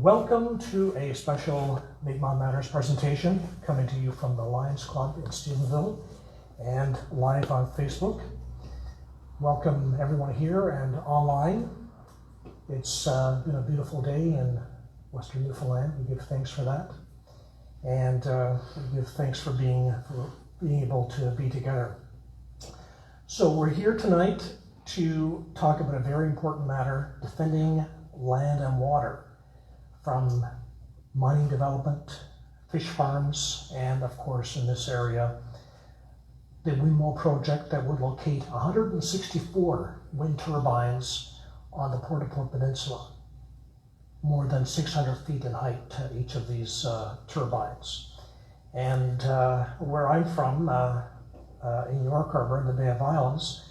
Welcome to a special Mi'kmaq Matters presentation coming to you from the Lions Club in Stephenville and live on Facebook. Welcome everyone here and online. It's been a beautiful day in Western Newfoundland. We give thanks for that. And we give thanks for being able to be together. So we're here tonight to talk about a very important matter, defending land and water from mining development, fish farms, and of course in this area, the windmill project that would locate 164 wind turbines on the Port-au-Port Peninsula, more than 600 feet in height, each of these turbines. And where I'm from, in York Harbor, in the Bay of Islands,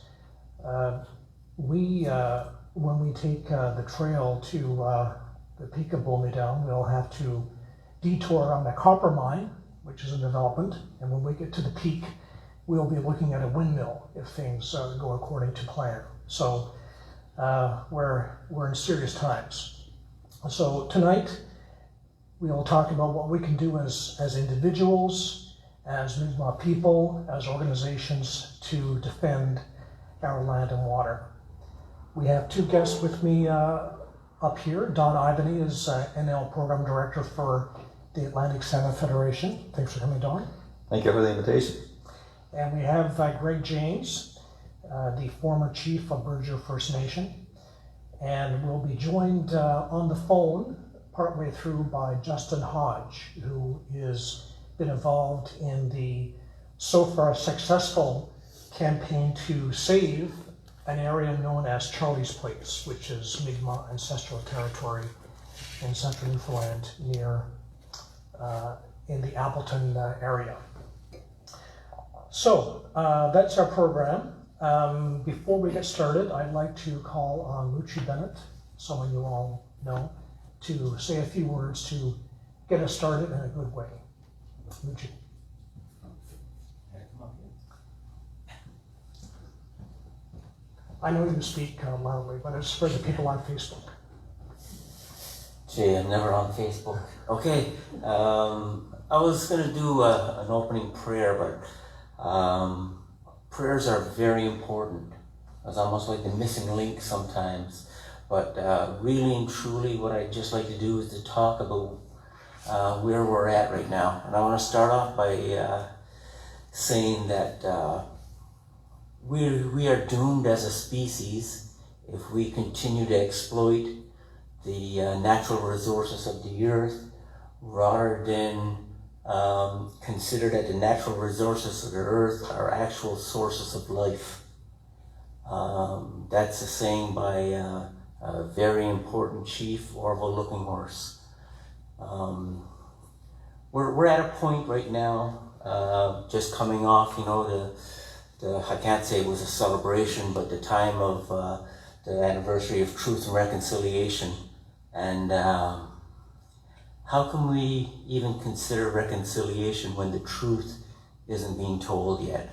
when we take the trail to the peak of Blow-Me-Down, we'll have to detour on the copper mine, which is in development, and when we get to the peak, we'll be looking at a windmill if things go according to plan. So we're in serious times. So tonight, we'll talk about what we can do as individuals, as Mi'kmaq people, as organizations to defend our land and water. We have two guests with me up here. Don Ivany is NL Program Director for the Atlantic Salmon Federation. Thanks for coming, Don. Thank you for the invitation. And we have Greg James, the former chief of Burgeo First Nation. And we'll be joined on the phone partway through by Justin Hodge, who has been involved in the so far successful campaign to save an area known as Charlie's Place, which is Mi'kmaq ancestral territory in central Newfoundland near in the Appleton area. So that's our program. Before we get started, I'd like to call on Lucy Bennett, someone you all know, to say a few words to get us started in a good way. Lucy. I know you speak loudly, but it's for the people on Facebook. Gee, I'm never on Facebook. Okay, I was going to do an opening prayer, but prayers are very important. It's almost like the missing link sometimes. But really and truly, what I'd just like to do is to talk about where we're at right now. And I want to start off by saying that we are doomed as a species if we continue to exploit the natural resources of the earth rather than consider that the natural resources of the earth are actual sources of life. That's a saying by a very important chief, Orville Looking Horse. We're at a point right now, just coming off, I can't say it was a celebration, but the time of the anniversary of Truth and Reconciliation. And how can we even consider reconciliation when the truth isn't being told yet?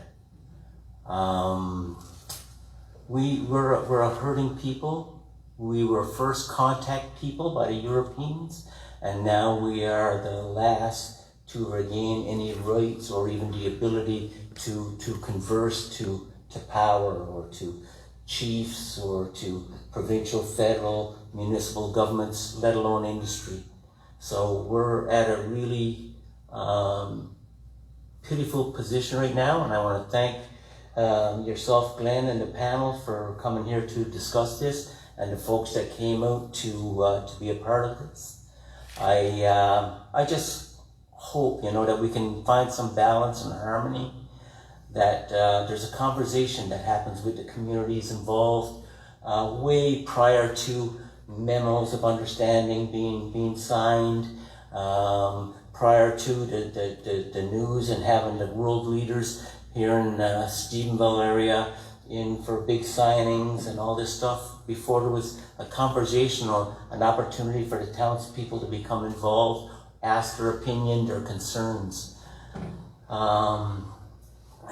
We're a hurting people. We were first contact people by the Europeans, and now we are the last to regain any rights or even the ability to converse to power or to chiefs or to provincial, federal, municipal governments, let alone industry. So we're at a really pitiful position right now, and I want to thank yourself, Glenn, and the panel for coming here to discuss this, and the folks that came out to be a part of this. I just hope, that we can find some balance and harmony, that there's a conversation that happens with the communities involved way prior to memos of understanding being signed, prior to the news and having the world leaders here in Stephenville area in for big signings and all this stuff, before there was a conversation or an opportunity for the townspeople to become involved, ask their opinion, their concerns.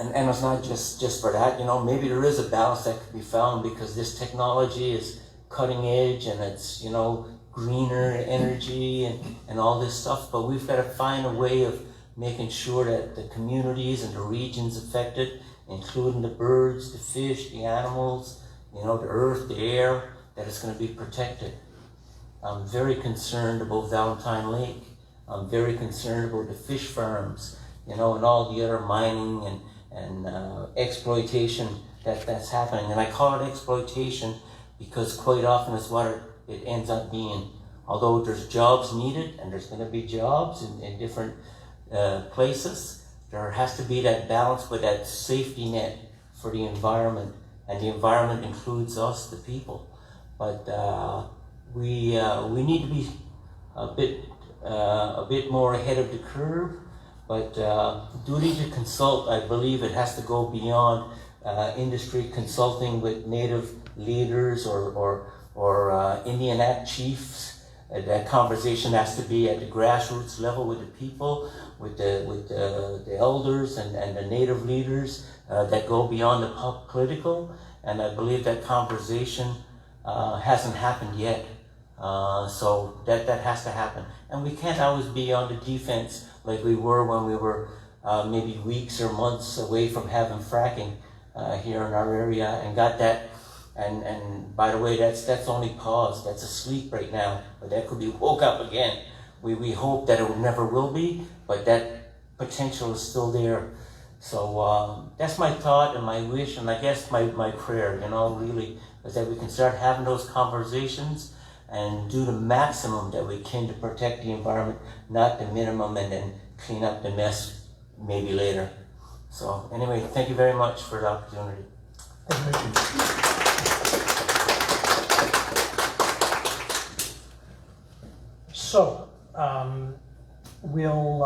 And it's not just for that, maybe there is a balance that could be found because this technology is cutting edge and it's, greener energy and all this stuff, but we've got to find a way of making sure that the communities and the regions affected, including the birds, the fish, the animals, the earth, the air, that it's going to be protected. I'm very concerned about Valentine Lake. I'm very concerned about the fish farms, and all the other mining and exploitation that's happening. And I call it exploitation because quite often it's what it ends up being. Although there's jobs needed, and there's going to be jobs in different places, there has to be that balance with that safety net for the environment, and the environment includes us, the people. But we need to be a bit more ahead of the curve. But duty to consult, I believe it has to go beyond industry consulting with native leaders or Indian Act chiefs. That conversation has to be at the grassroots level with the people, with the elders and the native leaders that go beyond the political. And I believe that conversation hasn't happened yet. So that has to happen. And we can't always be on the defense like we were when we were maybe weeks or months away from having fracking here in our area, and got that. And by the way, that's only paused. That's asleep right now, but that could be woke up again. We hope that it never will be, but that potential is still there. So that's my thought and my wish, and I guess my prayer, really, is that we can start having those conversations and do the maximum that we can to protect the environment, not the minimum, and then clean up the mess maybe later. So anyway, thank you very much for the opportunity. Thank you. So, we'll,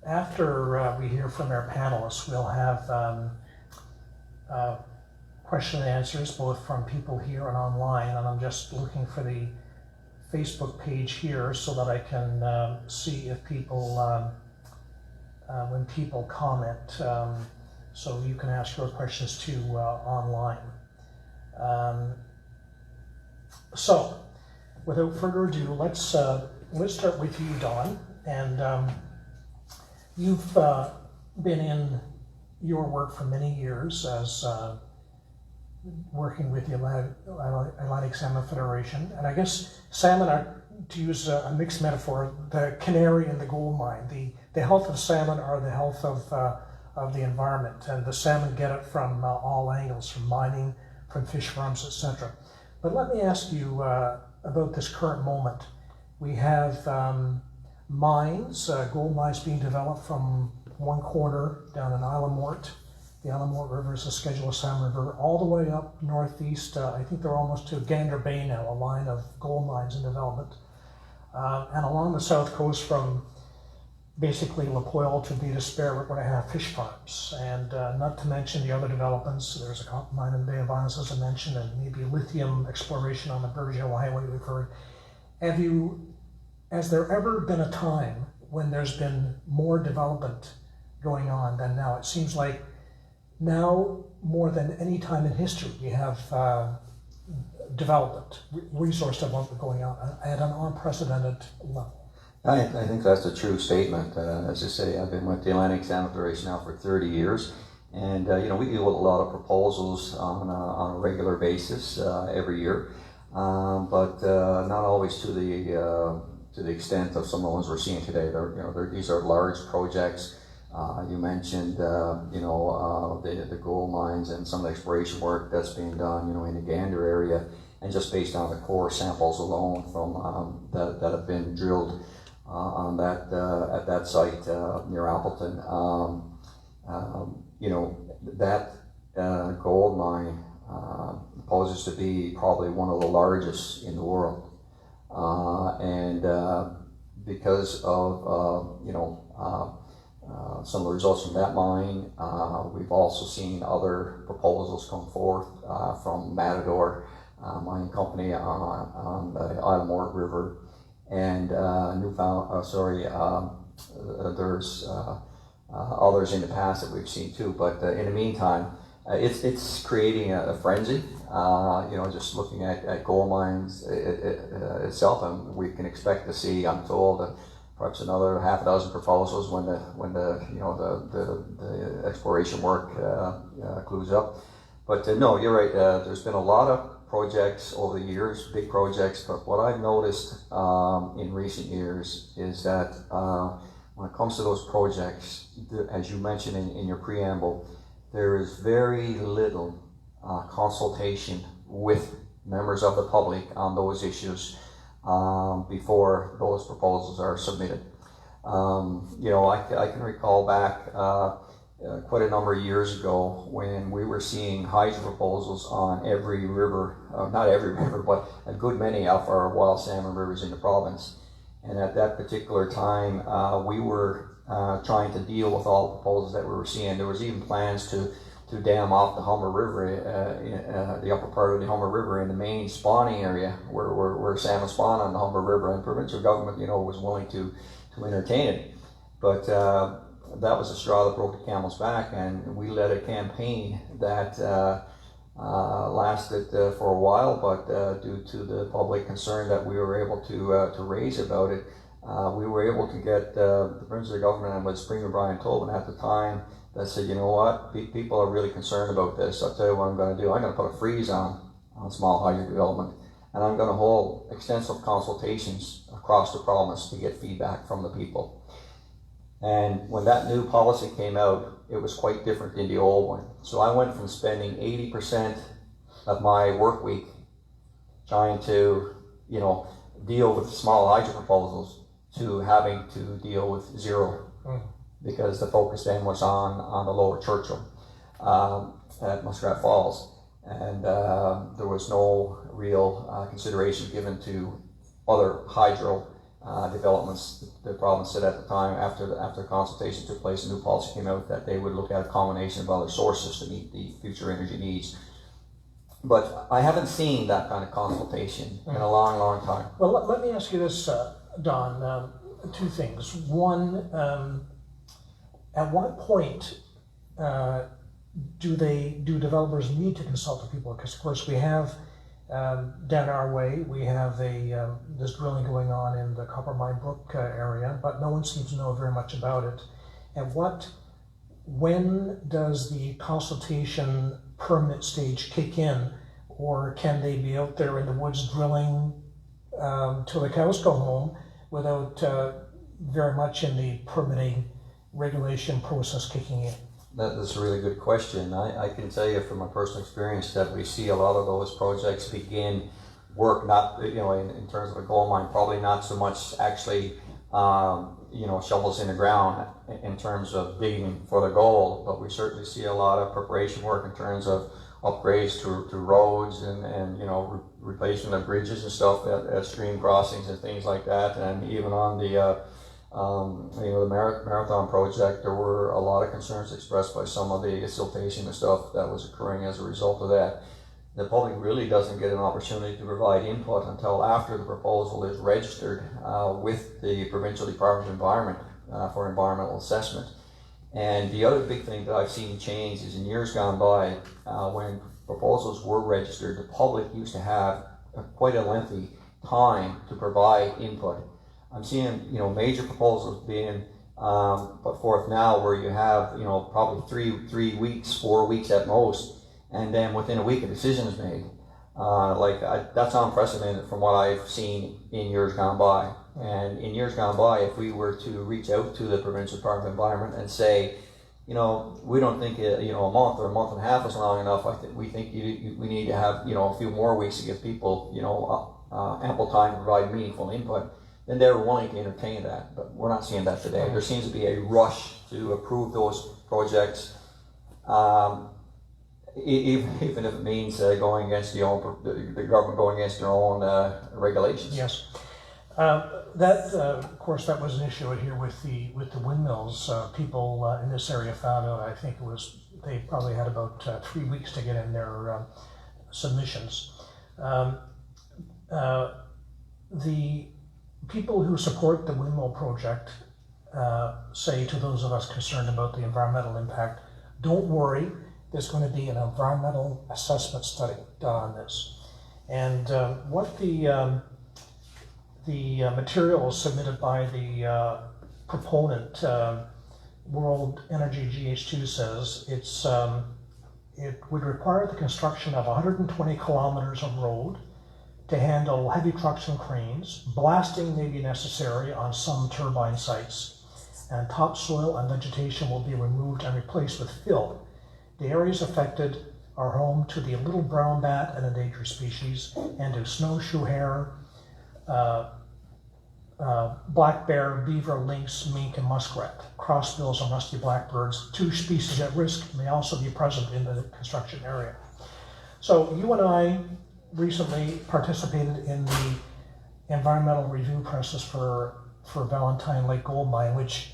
after we hear from our panelists, we'll have question and answers, both from people here and online. And I'm just looking for the Facebook page here so that I can see if people, when people comment, so you can ask your questions too online. So, without further ado, let's start with you, Don. And you've been in your work for many years as working with the Atlantic Salmon Federation. And I guess salmon are, to use a mixed metaphor, the canary in the gold mine. The health of salmon are the health of the environment. And the salmon get it from all angles, from mining, from fish farms, etc. But let me ask you about this current moment. We have mines, gold mines being developed from one corner down in Isle of Mort. The Isle of Mort River is a scheduled salmon river, all the way up northeast. I think they're almost to Gander Bay now, a line of gold mines in development. And along the south coast from basically La Poile to Vita Spare, we're going to have fish farms. And not to mention the other developments. There's a copper mine in the Bay of Islands, as I mentioned, and maybe lithium exploration on the Burgeo Highway we've heard. Has there ever been a time when there's been more development going on than now? It seems like now, more than any time in history, we have development, resource development going on at an unprecedented level. I think that's a true statement. As I say, I've been with the Atlantic Salmon Federation now for 30 years, and we deal with a lot of proposals on a regular basis every year, but not always to the extent of some of the ones we're seeing today. These are large projects. You mentioned, the gold mines and some of the exploration work that's being done, in the Gander area, and just based on the core samples alone from that have been drilled on that at that site near Appleton. That gold mine poses to be probably one of the largest in the world, and because of some of the results from that mine, we've also seen other proposals come forth from Matador Mining Company on the Isle of Mort River, and there's others in the past that we've seen too. But in the meantime, it's creating a frenzy just looking at gold mines itself, and we can expect to see, I'm told, perhaps another half a dozen proposals when the exploration work clues up. But no, you're right. There's been a lot of projects over the years, big projects. But what I've noticed in recent years is that when it comes to those projects, as you mentioned in your preamble, there is very little consultation with members of the public on those issues before those proposals are submitted. I can recall back quite a number of years ago when we were seeing hydro proposals on every river, not every river, but a good many of our wild salmon rivers in the province. And at that particular time, we were trying to deal with all the proposals that we were seeing. There was even plans to dam off the Humber River, the upper part of the Humber River in the main spawning area where salmon spawn on the Humber River, and provincial government, was willing to entertain it. But that was the straw that broke the camel's back, and we led a campaign that lasted for a while, but due to the public concern that we were able to raise about it, we were able to get the provincial government, and with Premier Brian Tobin at the time, that said, you know what, people are really concerned about this. I'll tell you what I'm going to do. I'm going to put a freeze on small hydro development, and I'm going to hold extensive consultations across the province to get feedback from the people. And when that new policy came out, it was quite different than the old one. So I went from spending 80% of my work week trying to, deal with small hydro proposals to having to deal with zero. Because the focus then was on the Lower Churchill at Muskrat Falls, and there was no real consideration given to other hydro developments. The province said at the time, after consultation took place, a new policy came out that they would look at a combination of other sources to meet the future energy needs. But I haven't seen that kind of consultation in a long, long time. Well, let me ask you this, Don. Two things. One, at what point do developers need to consult with people? Because of course we have down our way, we have this drilling going on in the Copper Mine Brook area, but no one seems to know very much about it. And when does the consultation permit stage kick in, or can they be out there in the woods drilling till the cows go home without very much in the permitting regulation process kicking in? That's a really good question. I can tell you from my personal experience that we see a lot of those projects begin work, not in terms of a gold mine, probably not so much actually shovels in the ground in terms of digging for the gold, but we certainly see a lot of preparation work in terms of upgrades to roads and replacement of bridges and stuff at stream crossings and things like that, and even on the marathon project, there were a lot of concerns expressed by some of the siltation and stuff that was occurring as a result of that. The public really doesn't get an opportunity to provide input until after the proposal is registered with the Provincial Department of Environment for environmental assessment. And the other big thing that I've seen change is in years gone by, when proposals were registered, the public used to have quite a lengthy time to provide input. I'm seeing, major proposals being put forth now where you have, probably 3 weeks, 4 weeks at most, and then within a week a decision is made. That's unprecedented from what I've seen in years gone by. And in years gone by, if we were to reach out to the Provincial Department of Environment and say, we don't think a month or a month and a half is long enough. We think we need to have a few more weeks to give people ample time to provide meaningful input. Then they're willing to entertain that, but we're not seeing that today. There seems to be a rush to approve those projects, even if it means going against the government going against their own regulations. Yes, of course, that was an issue here with the windmills. People in this area found out. I think they probably had about 3 weeks to get in their submissions. The people who support the windmill project say to those of us concerned about the environmental impact, don't worry, there's going to be an environmental assessment study done on this. And what the materials submitted by the proponent, World Energy GH2, says it would require the construction of 120 kilometers of road to handle heavy trucks and cranes. Blasting may be necessary on some turbine sites, and topsoil and vegetation will be removed and replaced with fill. The areas affected are home to the little brown bat, an endangered species, and to snowshoe hare, black bear, beaver, lynx, mink, and muskrat. Crossbills and rusty blackbirds, 2 species at risk, may also be present in the construction area. So you and I recently participated in the environmental review process for Valentine Lake Gold Mine, which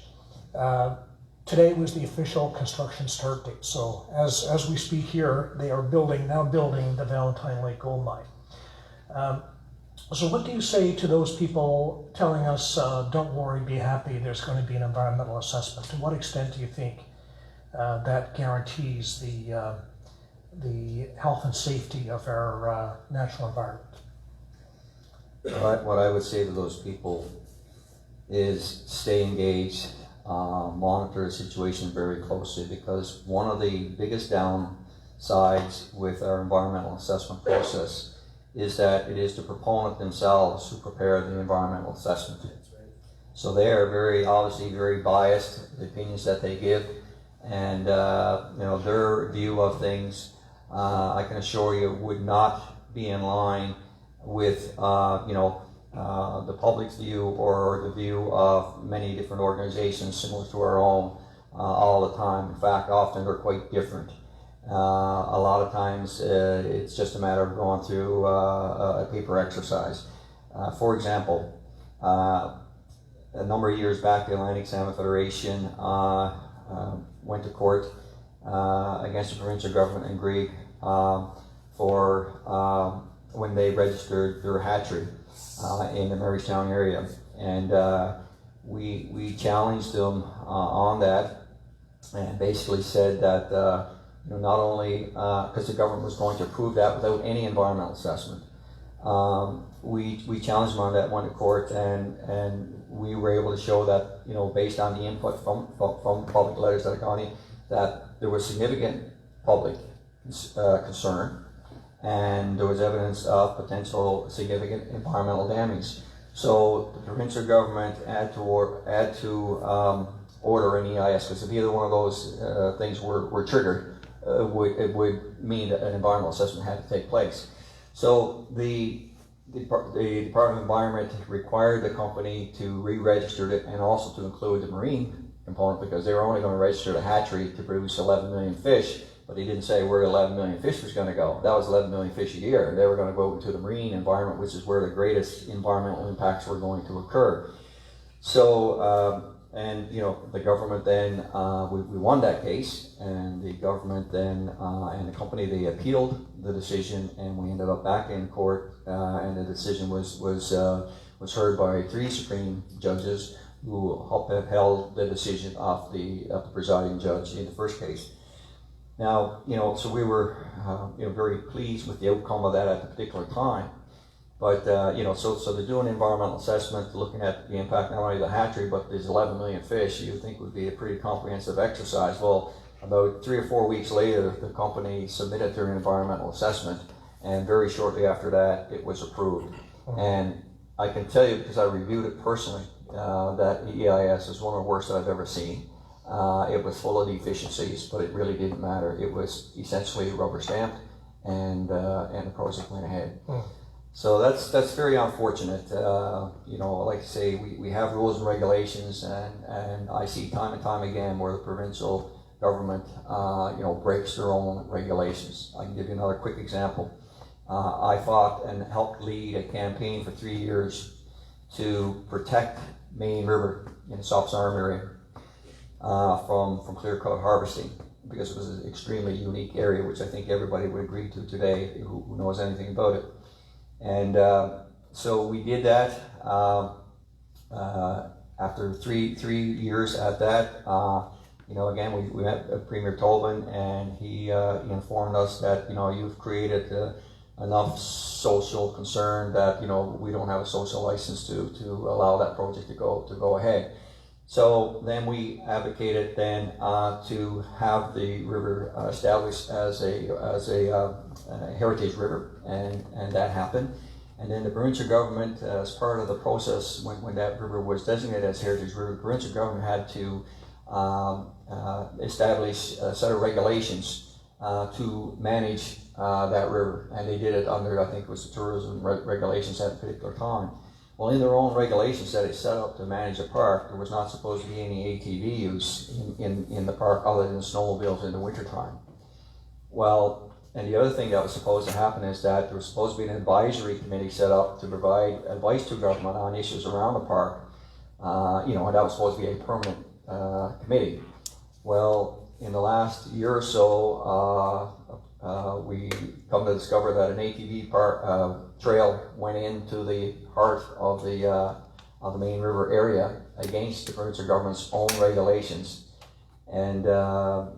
today was the official construction start date. So as we speak here, they are now building the Valentine Lake Gold Mine. So what do you say to those people telling us, don't worry, be happy, there's going to be an environmental assessment? To what extent do you think that guarantees the health and safety of our natural environment? What I would say to those people is stay engaged, monitor the situation very closely, because one of the biggest downsides with our environmental assessment process is that it is the proponent themselves who prepare the environmental assessment. So they are obviously very biased, the opinions that they give, and their view of things, I can assure you, would not be in line with the public's view or the view of many different organizations similar to our own all the time. In fact, often they're quite different. A lot of times it's just a matter of going through a paper exercise. For example, a number of years back, the Atlantic Salmon Federation went to court against the provincial government in Greek for when they registered their hatchery in the Marystown area. And we challenged them on that, and basically said that not only because the government was going to approve that without any environmental assessment, we challenged them on that, went to court, and we were able to show that, based on the input from public letters that had gone in, that there was significant public concern, and there was evidence of potential significant environmental damage. So the provincial government had to order an EIS, because if either one of those things were triggered, it would mean that an environmental assessment had to take place. So the Department of Environment required the company to re-register it, and also to include the marine component, because they were only going to register the hatchery to produce 11 million fish, but they didn't say where 11 million fish was going to go. That was 11 million fish a year. They were going to go into the marine environment, which is where the greatest environmental impacts were going to occur. So, the government then, we won that case, and the government then, and the company, they appealed the decision, and we ended up back in court, and the decision was heard by 3 Supreme judges who upheld the decision of the presiding judge in the first case. Now, so we were, very pleased with the outcome of that at the particular time. But, so they're doing an environmental assessment, looking at the impact not only of the hatchery, but there's 11 million fish. You would think would be a pretty comprehensive exercise. Well, about 3 or 4 weeks later, the company submitted their environmental assessment, and very shortly after that, it was approved. And I can tell you, because I reviewed it personally, that EIS is one of the worst that I've ever seen. It was full of deficiencies, but it really didn't matter. It was essentially rubber stamped, and the project went ahead. So that's very unfortunate. Like I say, we have rules and regulations, and I see time and time again where the provincial government, breaks their own regulations. I can give you another quick example. I fought and helped lead a campaign for 3 years to protect Main River in the Soft Arm area from clear-cut harvesting, because it was an extremely unique area, which I think everybody would agree to today who knows anything about it. And so we did that. After three years at that, Again, we met Premier Tobin, and he informed us that, you've created enough social concern that, we don't have a social license to allow that project to go ahead. So then we advocated then to have the river established as a heritage river, and that happened. And then the provincial government, as part of the process, when that river was designated as heritage river, the provincial government had to establish a set of regulations to manage that river, and they did it under, I think it was the tourism regulations at a particular time. Well, in their own regulations that it's set up to manage a park, there was not supposed to be any ATV use in the park other than snowmobiles in the wintertime. Well, and the other thing that was supposed to happen is that there was supposed to be an advisory committee set up to provide advice to government on issues around the park, and that was supposed to be a permanent committee. Well, in the last year or so, we come to discover that an ATV trail went into the heart of the main river area against the provincial government's own regulations, and that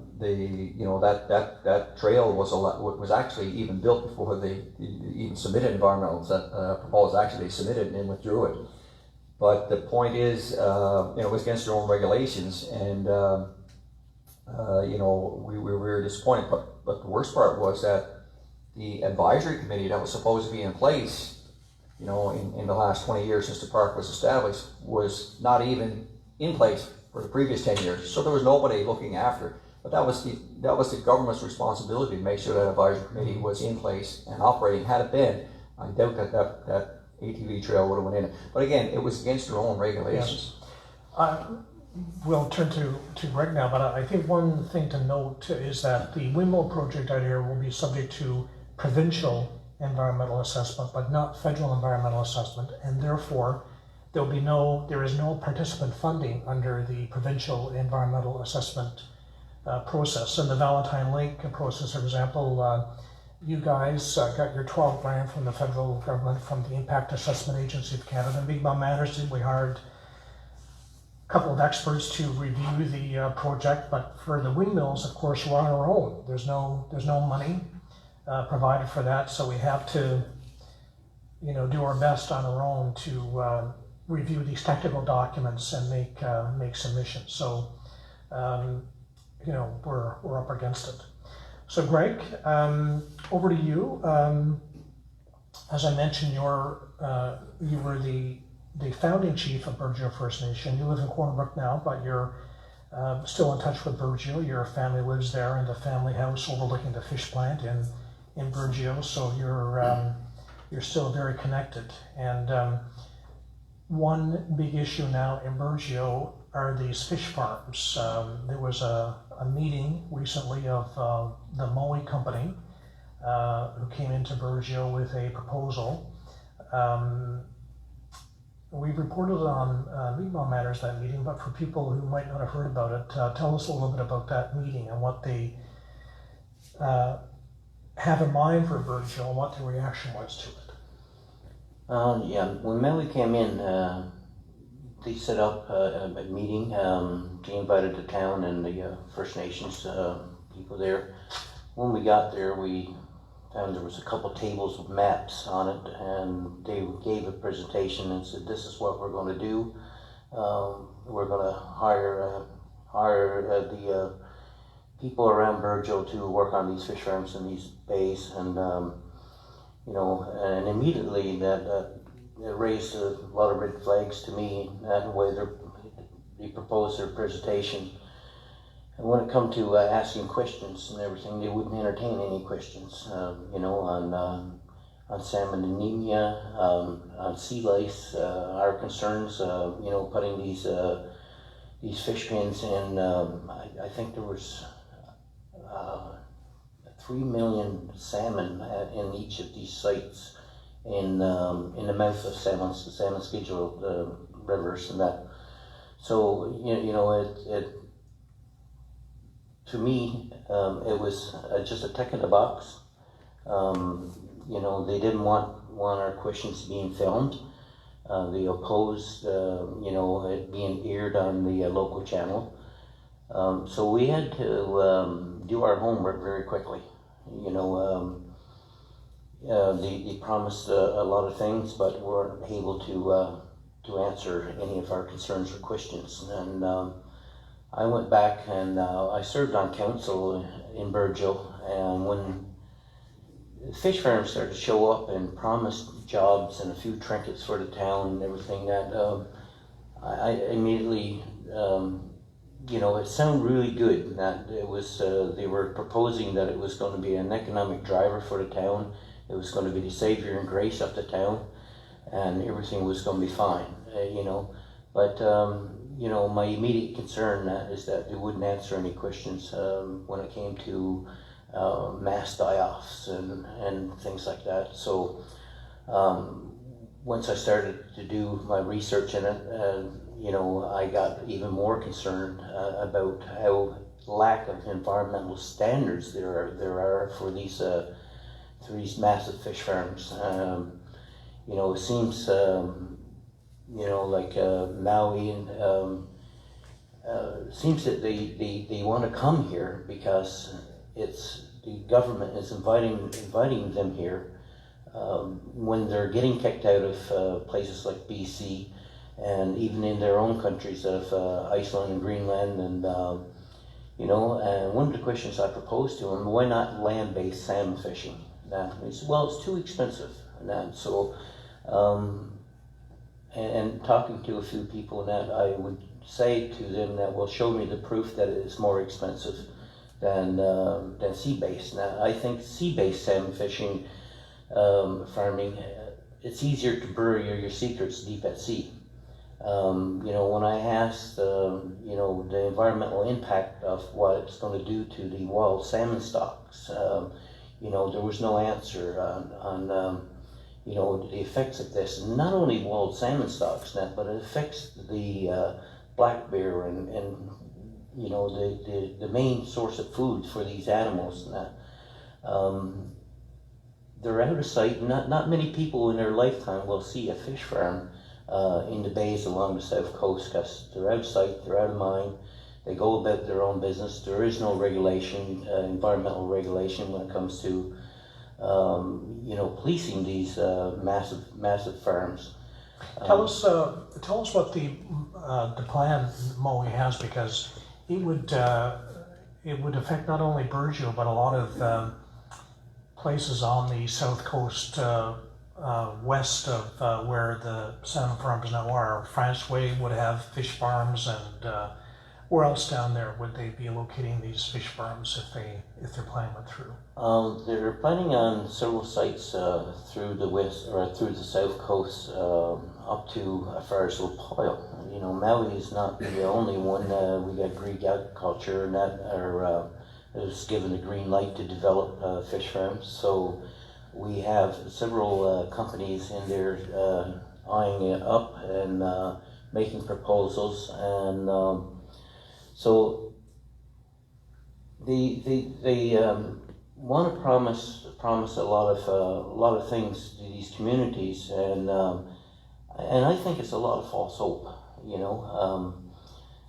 trail was actually even built before they even submitted environmental proposal. Actually, they submitted and then withdrew it. But the point is, it was against their own regulations, and we were disappointed. But the worst part was that the advisory committee that was supposed to be in place, in the last 20 years since the park was established, was not even in place for the previous 10 years. So there was nobody looking after it. But that was the government's responsibility to make sure that advisory committee was in place and operating. Had it been, I doubt that ATV trail would have went in. But again, it was against their own regulations. Yes. We'll turn to Greg now, but I think one thing to note is that the windmill project out here will be subject to provincial environmental assessment, but not federal environmental assessment, and therefore there is no participant funding under the provincial environmental assessment process. In the Valentine Lake process, for example, you guys got your 12 grand from the federal government, from the Impact Assessment Agency of Canada. Big Mom Matters, we hired a couple of experts to review the project, but for the windmills, of course, we're on our own. There's no money provided for that, so we have to, do our best on our own to review these technical documents and make submissions. So, we're up against it. So, Greg, over to you. As I mentioned, you were the founding chief of Burgeo First Nation. You live in Cornerbrook now, but you're still in touch with Burgeo. Your family lives there in the family house overlooking the fish plant in Burgeo. So you're still very connected. And one big issue now in Burgeo are these fish farms. There was a meeting recently of the Moe company who came into Burgeo with a proposal. We've reported on Meatball Matters that meeting, but for people who might not have heard about it, tell us a little bit about that meeting and what they have in mind for Burgeo and what the reaction was to it. When Melly came in, they set up a meeting. They invited the town and the First Nations people there. When we got there, we found there was a couple tables with maps on it, and they gave a presentation and said, "This is what we're going to do. We're going to hire the people around Burgeo to work on these fish farms and these bays," and and immediately that it raised a lot of red flags to me. That way they proposed their presentation. And when it come to asking questions and everything, they wouldn't entertain any questions, on salmon anemia, on sea lice, our concerns, putting these fish pens in. I think there was 3 million salmon in each of these sites in the mouth of salmon schedule, the rivers and that. So it to me, it was just a tick in the box. They didn't want our questions being filmed. They opposed, it being aired on the local channel. So we had to do our homework very quickly. You know, they promised a lot of things, but weren't able to answer any of our concerns or questions. And I went back and I served on council in Burgeo, and when fish farms started to show up and promised jobs and a few trinkets for the town and everything, that I immediately, you know, it sounded really good. That it was, they were proposing that it was going to be an economic driver for the town. It was going to be the savior and grace of the town, and everything was going to be fine, you know. But you know, my immediate concern is that they wouldn't answer any questions when it came to mass die-offs and things like that. So once I started to do my research in it, you know, I got even more concerned about how lack of environmental standards there are for these massive fish farms. You know, it seems you know, like Maui and seems that they want to come here because the government is inviting them here when they're getting kicked out of places like BC and even in their own countries of Iceland and Greenland. And you know, and one of the questions I proposed to them: why not land-based salmon fishing? And he said, well, it's too expensive. And so and talking to a few people, that I would say to them that, well, show me the proof that it is more expensive than sea-based. Now, I think sea-based salmon fishing, farming, it's easier to bury your secrets deep at sea. You know, when I asked, you know, the environmental impact of what it's going to do to the wild salmon stocks, you know, there was no answer on you know, the effects of this. And not only wild salmon stocks, but it affects the black bear and you know, the main source of food for these animals. They're out of sight. Not many people in their lifetime will see a fish farm in the bays along the south coast, because they're out of sight, they're out of mind. They go about their own business. There is no regulation, environmental regulation, when it comes to you know, policing these massive farms. Tell us what the plan Maui has, because it would affect not only Burgeo but a lot of places on the south coast west of where the salmon farms now are. France Way would have fish farms, and where else down there would they be locating these fish farms if their plan went through? They're planning on several sites through the west or through the south coast, up to as far as Lopoil. You know, Maui is not the only one. We got Greek agriculture, and that is given the green light to develop fish farms. So we have several companies in there eyeing it up and making proposals, and so they want to promise a lot of things to these communities, and I think it's a lot of false hope. You know,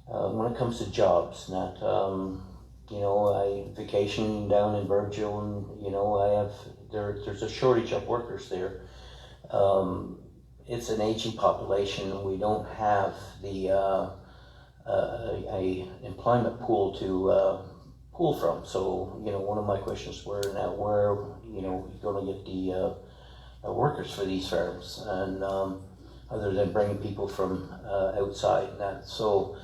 when it comes to jobs, not you know, I vacation down in Burgeo, and you know, there's a shortage of workers there. It's an aging population, and we don't have the a employment pool to pull from. So, you know, one of my questions were, now where, you know, you're going to get the workers for these farms, and other than bringing people from outside. And that, so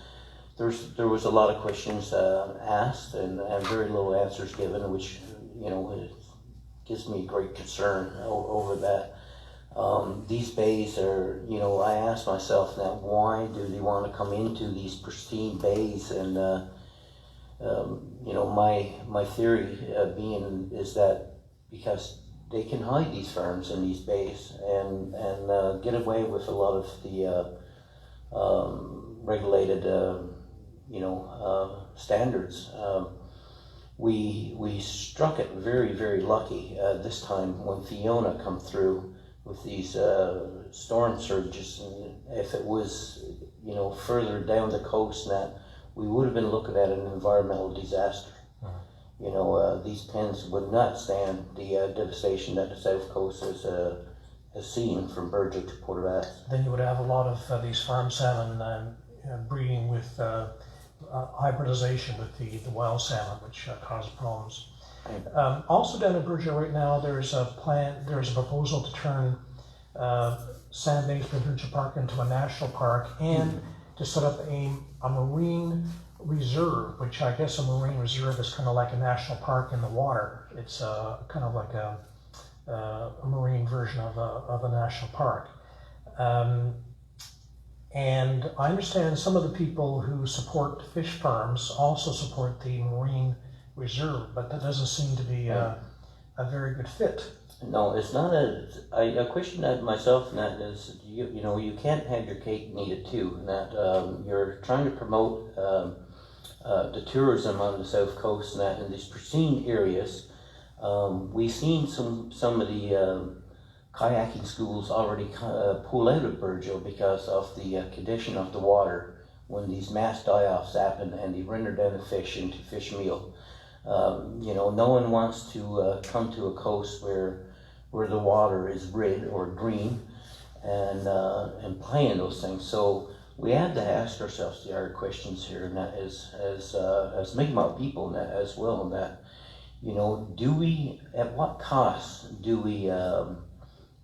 there was a lot of questions asked and very little answers given, which, you know, it gives me great concern over that. These bays are, you know, I ask myself now, why do they want to come into these pristine bays? And you know, my theory being is that because they can hide these farms in these bays and get away with a lot of the regulated, you know, standards. We struck it very, very lucky this time when Fiona come through with these storm surges. And if it was, you know, further down the coast, that we would have been looking at an environmental disaster. You know, these pens would not stand the devastation that the South Coast has seen from Burgeo to Port Vaz. Then you would have a lot of these farm salmon breeding with hybridization with the wild salmon, which cause problems. Also down in Burgeo right now, there's a proposal to turn Sand Banks Provincial Park into a national park and to set up a marine reserve, which I guess a marine reserve is kind of like a national park in the water. It's kind of like a marine version of a national park. And I understand some of the people who support fish farms also support the marine reserve, but that doesn't seem to be a very good fit. No, it's not I question that myself, and that is, you know, you can't have your cake and eat it too, and that you're trying to promote the tourism on the South Coast and that in these pristine areas. We've seen some of the kayaking schools already pull out of Burgeo because of the condition of the water when these mass die-offs happen and they render down the fish into fish meal. You know, no one wants to come to a coast where the water is red or green and play in those things. So we have to ask ourselves the hard questions here, and that is as Mi'kmaq people, and that as well, and that, you know, at what cost do we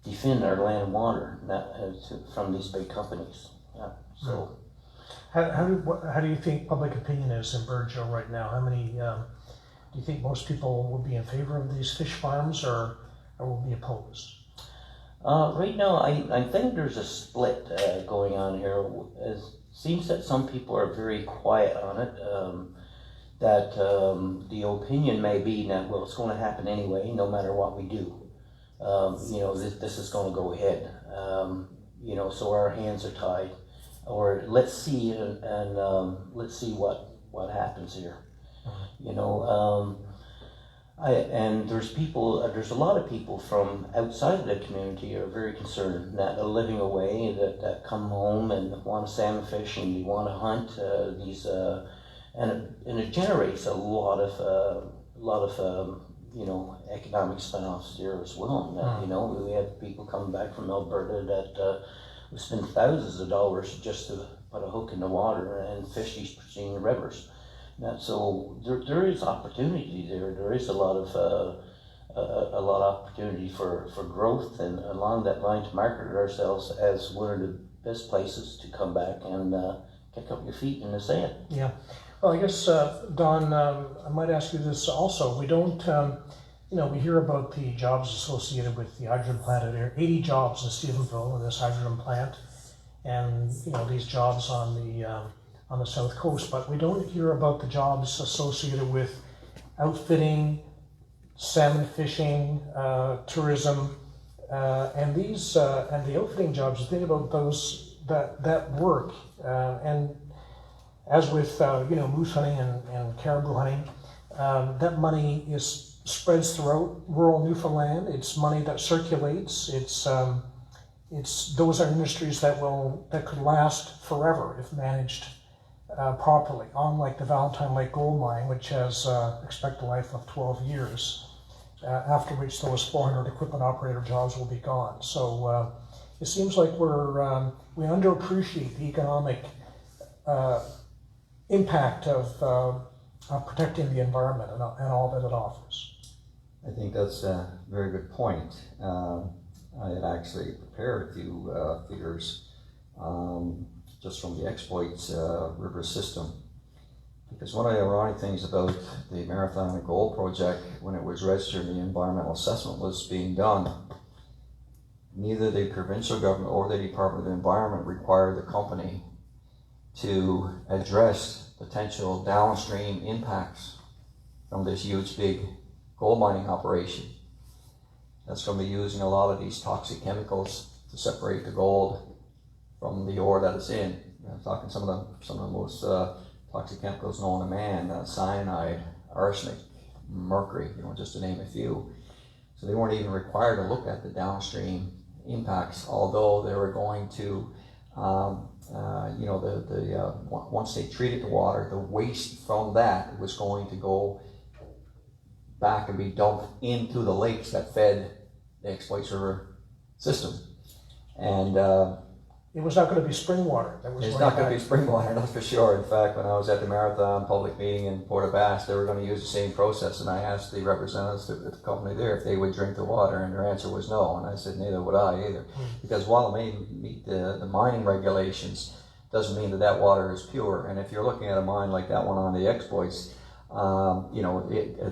defend our land and water from these big companies? So, how do you think public opinion is in Burgeo right now? How many do you think most people will be in favor of these fish farms, or will be opposed? Right now, I think there's a split going on here. It seems that some people are very quiet on it. That the opinion may be that, well, it's going to happen anyway, no matter what we do. You know, this is going to go ahead. You know, so our hands are tied. Or let's see and let's see what happens here. You know, and there's a lot of people from outside of the community are very concerned that are living away, that come home and want to salmon fish and they want to hunt these, and it generates a lot of you know, economic spin-offs here as well. And that, you know, we have people coming back from Alberta that we spend thousands of dollars just to put a hook in the water and fish these pristine rivers. So there is opportunity there. There is a lot of opportunity for growth, and along that line to market ourselves as one of the best places to come back and kick up your feet in the sand. Yeah. Well, I guess, Don, I might ask you this also. We don't, you know, we hear about the jobs associated with the hydrogen plant. There are 80 jobs in Stephenville in this hydrogen plant, and, you know, these jobs on the South Coast, but we don't hear about the jobs associated with outfitting, salmon fishing, tourism, and these and the outfitting jobs. Think about those that work, and as with you know, moose hunting and caribou hunting, that money spreads throughout rural Newfoundland. It's money that circulates. It's those are industries that could last forever if managed properly, unlike the Valentine Lake gold mine, which has expected life of 12 years, after which those 400 equipment operator jobs will be gone. So it seems like we underappreciate the economic impact of protecting the environment and all that it offers. I think that's a very good point. I had actually prepared a few figures just from the exploits river system. Because one of the ironic things about the Marathon and Gold project, when it was registered and the environmental assessment was being done, neither the provincial government or the Department of the Environment required the company to address potential downstream impacts from this huge big gold mining operation that's going to be using a lot of these toxic chemicals to separate the gold from the ore that it's in. I'm talking some of the most toxic chemicals known to man: cyanide, arsenic, mercury, you know, just to name a few. So they weren't even required to look at the downstream impacts, although they were going to once they treated the water, the waste from that was going to go back and be dumped into the lakes that fed the Exploits River system. And it was not going to be spring water. it's not going to be spring water, that's for sure. In fact, when I was at the Marathon public meeting in Port Bass, they were going to use the same process, and I asked the representatives of the company there if they would drink the water, and their answer was no. And I said, neither would I either, because while it may meet the mining regulations, doesn't mean that water is pure. And if you're looking at a mine like that one on the Exploits,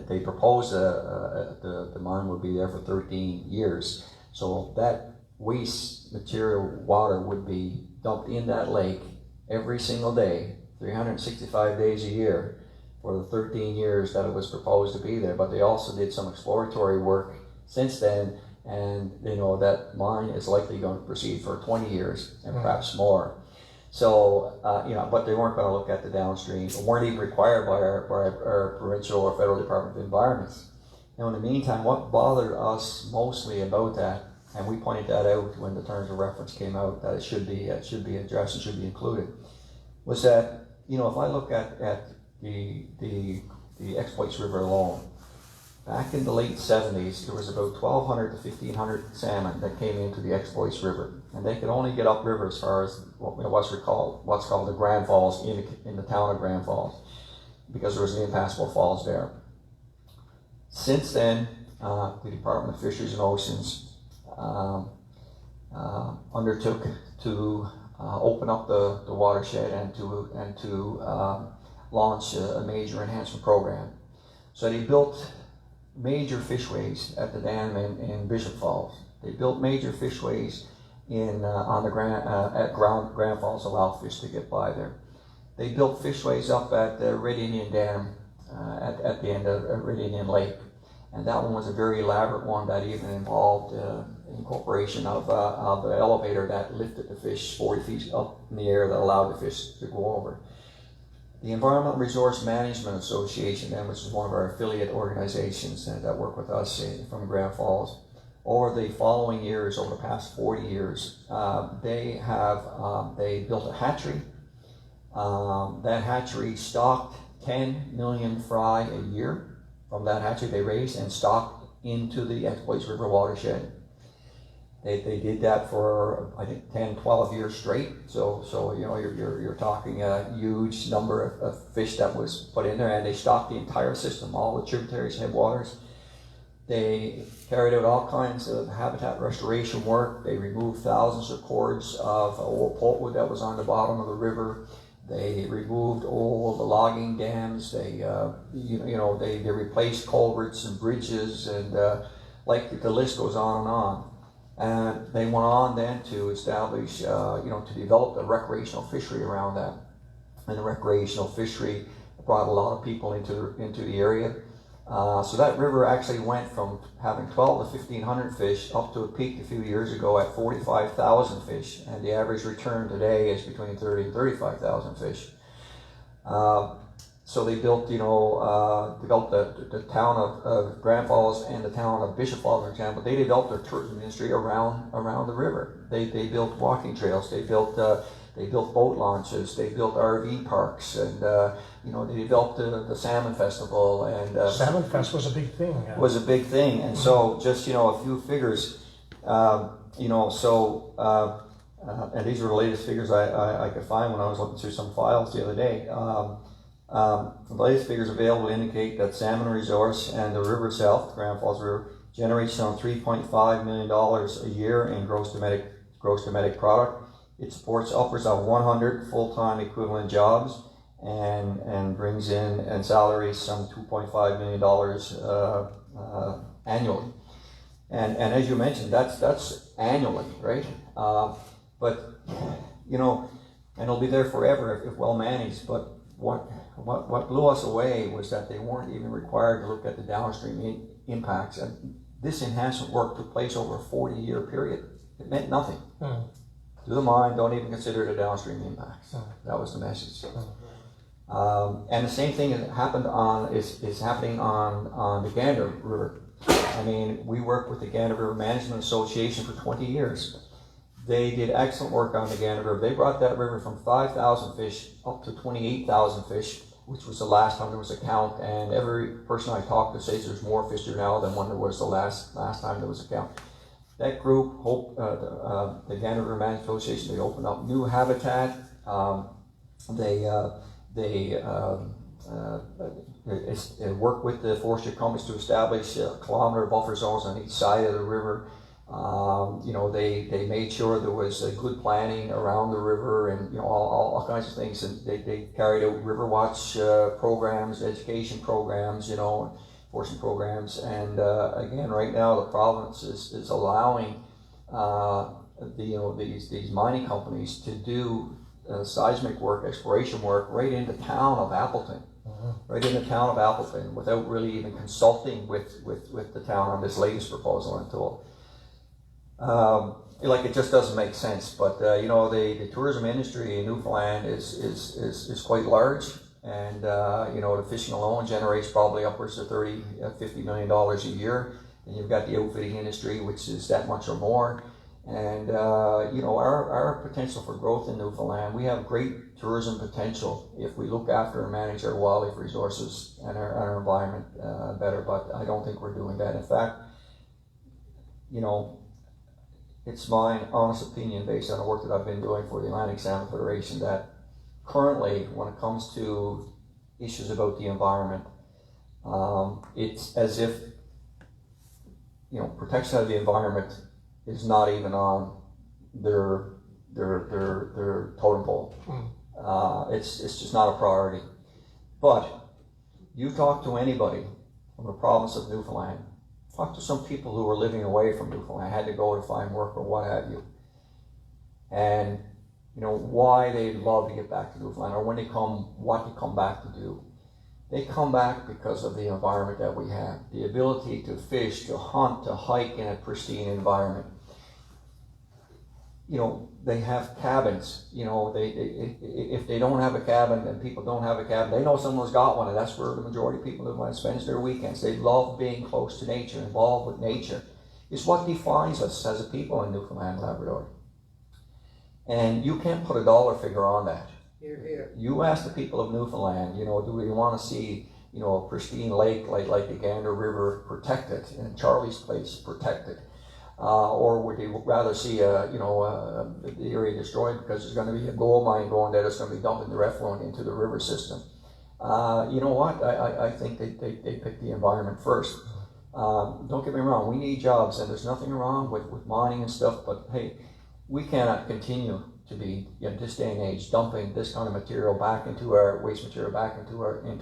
they propose the mine would be there for 13 years. So that waste material water would be dumped in that lake every single day, 365 days a year for the 13 years that it was proposed to be there. But they also did some exploratory work since then, and that mine is likely going to proceed for 20 years and perhaps more. So, but they weren't going to look at the downstream, weren't even required by our provincial or federal Department of Environments. Now, in the meantime, what bothered us mostly about that, and we pointed that out when the terms of reference came out, that it should be addressed and should be included, was that, if I look at the Exploits River alone, back in the late 70s, there was about 1,200 to 1,500 salmon that came into the Exploits River, and they could only get upriver as far as what's called the Grand Falls in the town of Grand Falls, because there was the impassable falls there. Since then, the Department of Fisheries and Oceans undertook to open up the watershed and to launch a major enhancement program. So they built major fishways at the dam in Bishop Falls. They built major fishways at Grand Falls to allow fish to get by there. They built fishways up at the Red Indian Dam at the end of Red Indian Lake, and that one was a very elaborate one that even involved incorporation of an elevator that lifted the fish 40 feet up in the air that allowed the fish to go over. The Environmental Resource Management Association, then, which is one of our affiliate organizations that work with us from Grand Falls, over the following years, over the past 40 years, they built a hatchery. That hatchery stocked 10 million fry a year. From that hatchery they raised and stocked into the Exploits River watershed. They did that for, I think, 10, 12 years straight. So you're talking a huge number of fish that was put in there, and they stocked the entire system, all the tributaries, headwaters. They carried out all kinds of habitat restoration work. They removed thousands of cords of old pulpwood that was on the bottom of the river. They removed all the logging dams. They replaced culverts and bridges, and the list goes on and on. And they went on then to establish, to develop the recreational fishery around that. And the recreational fishery brought a lot of people into the area. So that river actually went from having 12 to 1,500 fish up to a peak a few years ago at 45,000 fish. And the average return today is between 30 and 35,000 fish. So they built, developed the town of Grand Falls and the town of Bishop Falls, for example. They developed their tourism industry around the river. They built walking trails. They built boat launches. They built RV parks, and they developed the Salmon Festival. And Salmon Fest was a big thing. Yeah. Was a big thing, and so just a few figures. And these were the latest figures I could find when I was looking through some files the other day. The latest figures available indicate that salmon resource and the river itself, the Grand Falls River, generates some $3.5 million a year in gross domestic product. It supports upwards of 100 full-time equivalent jobs and brings in and salaries some $2.5 million annually. And as you mentioned, that's annually, right? But and it'll be there forever if well managed. But what blew us away was that they weren't even required to look at the downstream impacts. And this enhancement work took place over a 40-year period. It meant nothing. To the mine, don't even consider the downstream impacts. That was the message. And the same thing is happening on the Gander River. I mean, we worked with the Gander River Management Association for 20 years. They did excellent work on the Gander River. They brought that river from 5,000 fish up to 28,000 fish, which was the last time there was a count. And every person I talked to says there's more fish there now than when there was the last time there was a count. That group, the Gander River Management Association, they opened up new habitat. They worked with the forestry companies to establish kilometer buffer zones on each side of the river. They made sure there was a good planning around the river, and all kinds of things. And they carried out river watch programs, education programs, enforcement programs. And again, right now the province is allowing these mining companies to do seismic work, exploration work right in the town of Appleton. Right in the town of Appleton, without really even consulting with the town on this latest proposal until it just doesn't make sense. But the tourism industry in Newfoundland is quite large, and the fishing alone generates probably upwards of $50 million a year. And you've got the outfitting industry, which is that much or more. And our potential for growth in Newfoundland, we have great tourism potential if we look after and manage our wildlife resources and our environment better. But I don't think we're doing that. In fact, it's my honest opinion, based on the work that I've been doing for the Atlantic Salmon Federation, that currently, when it comes to issues about the environment, it's as if protection of the environment is not even on their totem pole. It's just not a priority. But you talk to anybody from the province of Newfoundland, talk to some people who were living away from Newfoundland, had to go to find work or what have you, and why they'd love to get back to Newfoundland, or when they come, what they come back to do. They come back because of the environment that we have, the ability to fish, to hunt, to hike in a pristine environment. They have cabins. If they don't have a cabin and people don't have a cabin, they know someone's got one, and that's where the majority of people Newfoundland spends their weekends. They love being close to nature, involved with nature. It's what defines us as a people in Newfoundland and Labrador. And you can't put a dollar figure on that. Here. You ask the people of Newfoundland, do we want to see, a pristine lake like the Gander River protected and Charlie's Place protected? Or would they rather see the area destroyed because there's going to be a gold mine going there that's going to be dumping the effluent into the river system? You know what? I think they pick the environment first. Don't get me wrong, we need jobs, and there's nothing wrong with mining and stuff, but hey, we cannot continue to be, this day and age, dumping this kind of material back into our waste material, back into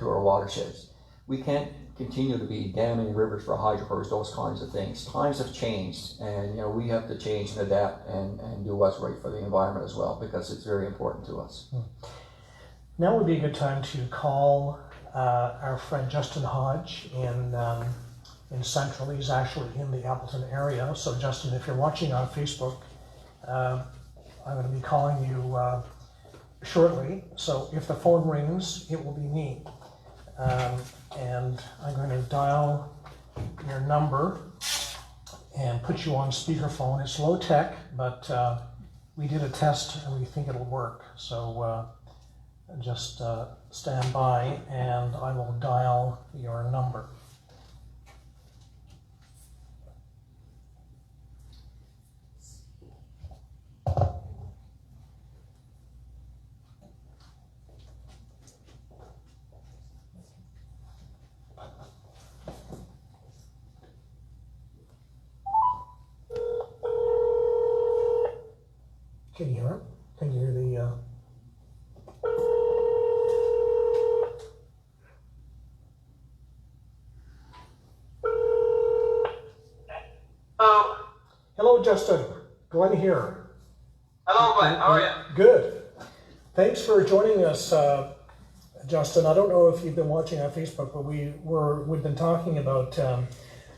our watersheds. We can't continue to be damming rivers for hydrocarbons, those kinds of things. Times have changed, and we have to change and adapt and do what's right for the environment as well, because it's very important to us. Now would be a good time to call our friend Justin Hodge in Central. He's actually in the Appleton area. So Justin, if you're watching on Facebook, I'm going to be calling you shortly. So if the phone rings, it will be me. And I'm going to dial your number and put you on speakerphone. It's low tech, but we did a test and we think it'll work. So just stand by and I will dial your number. Can you hear it? Can you hear the... Hello, Justin. Glenn here. Hello, Glenn. How are you? Good. Thanks for joining us, Justin. I don't know if you've been watching on Facebook, but we've been talking about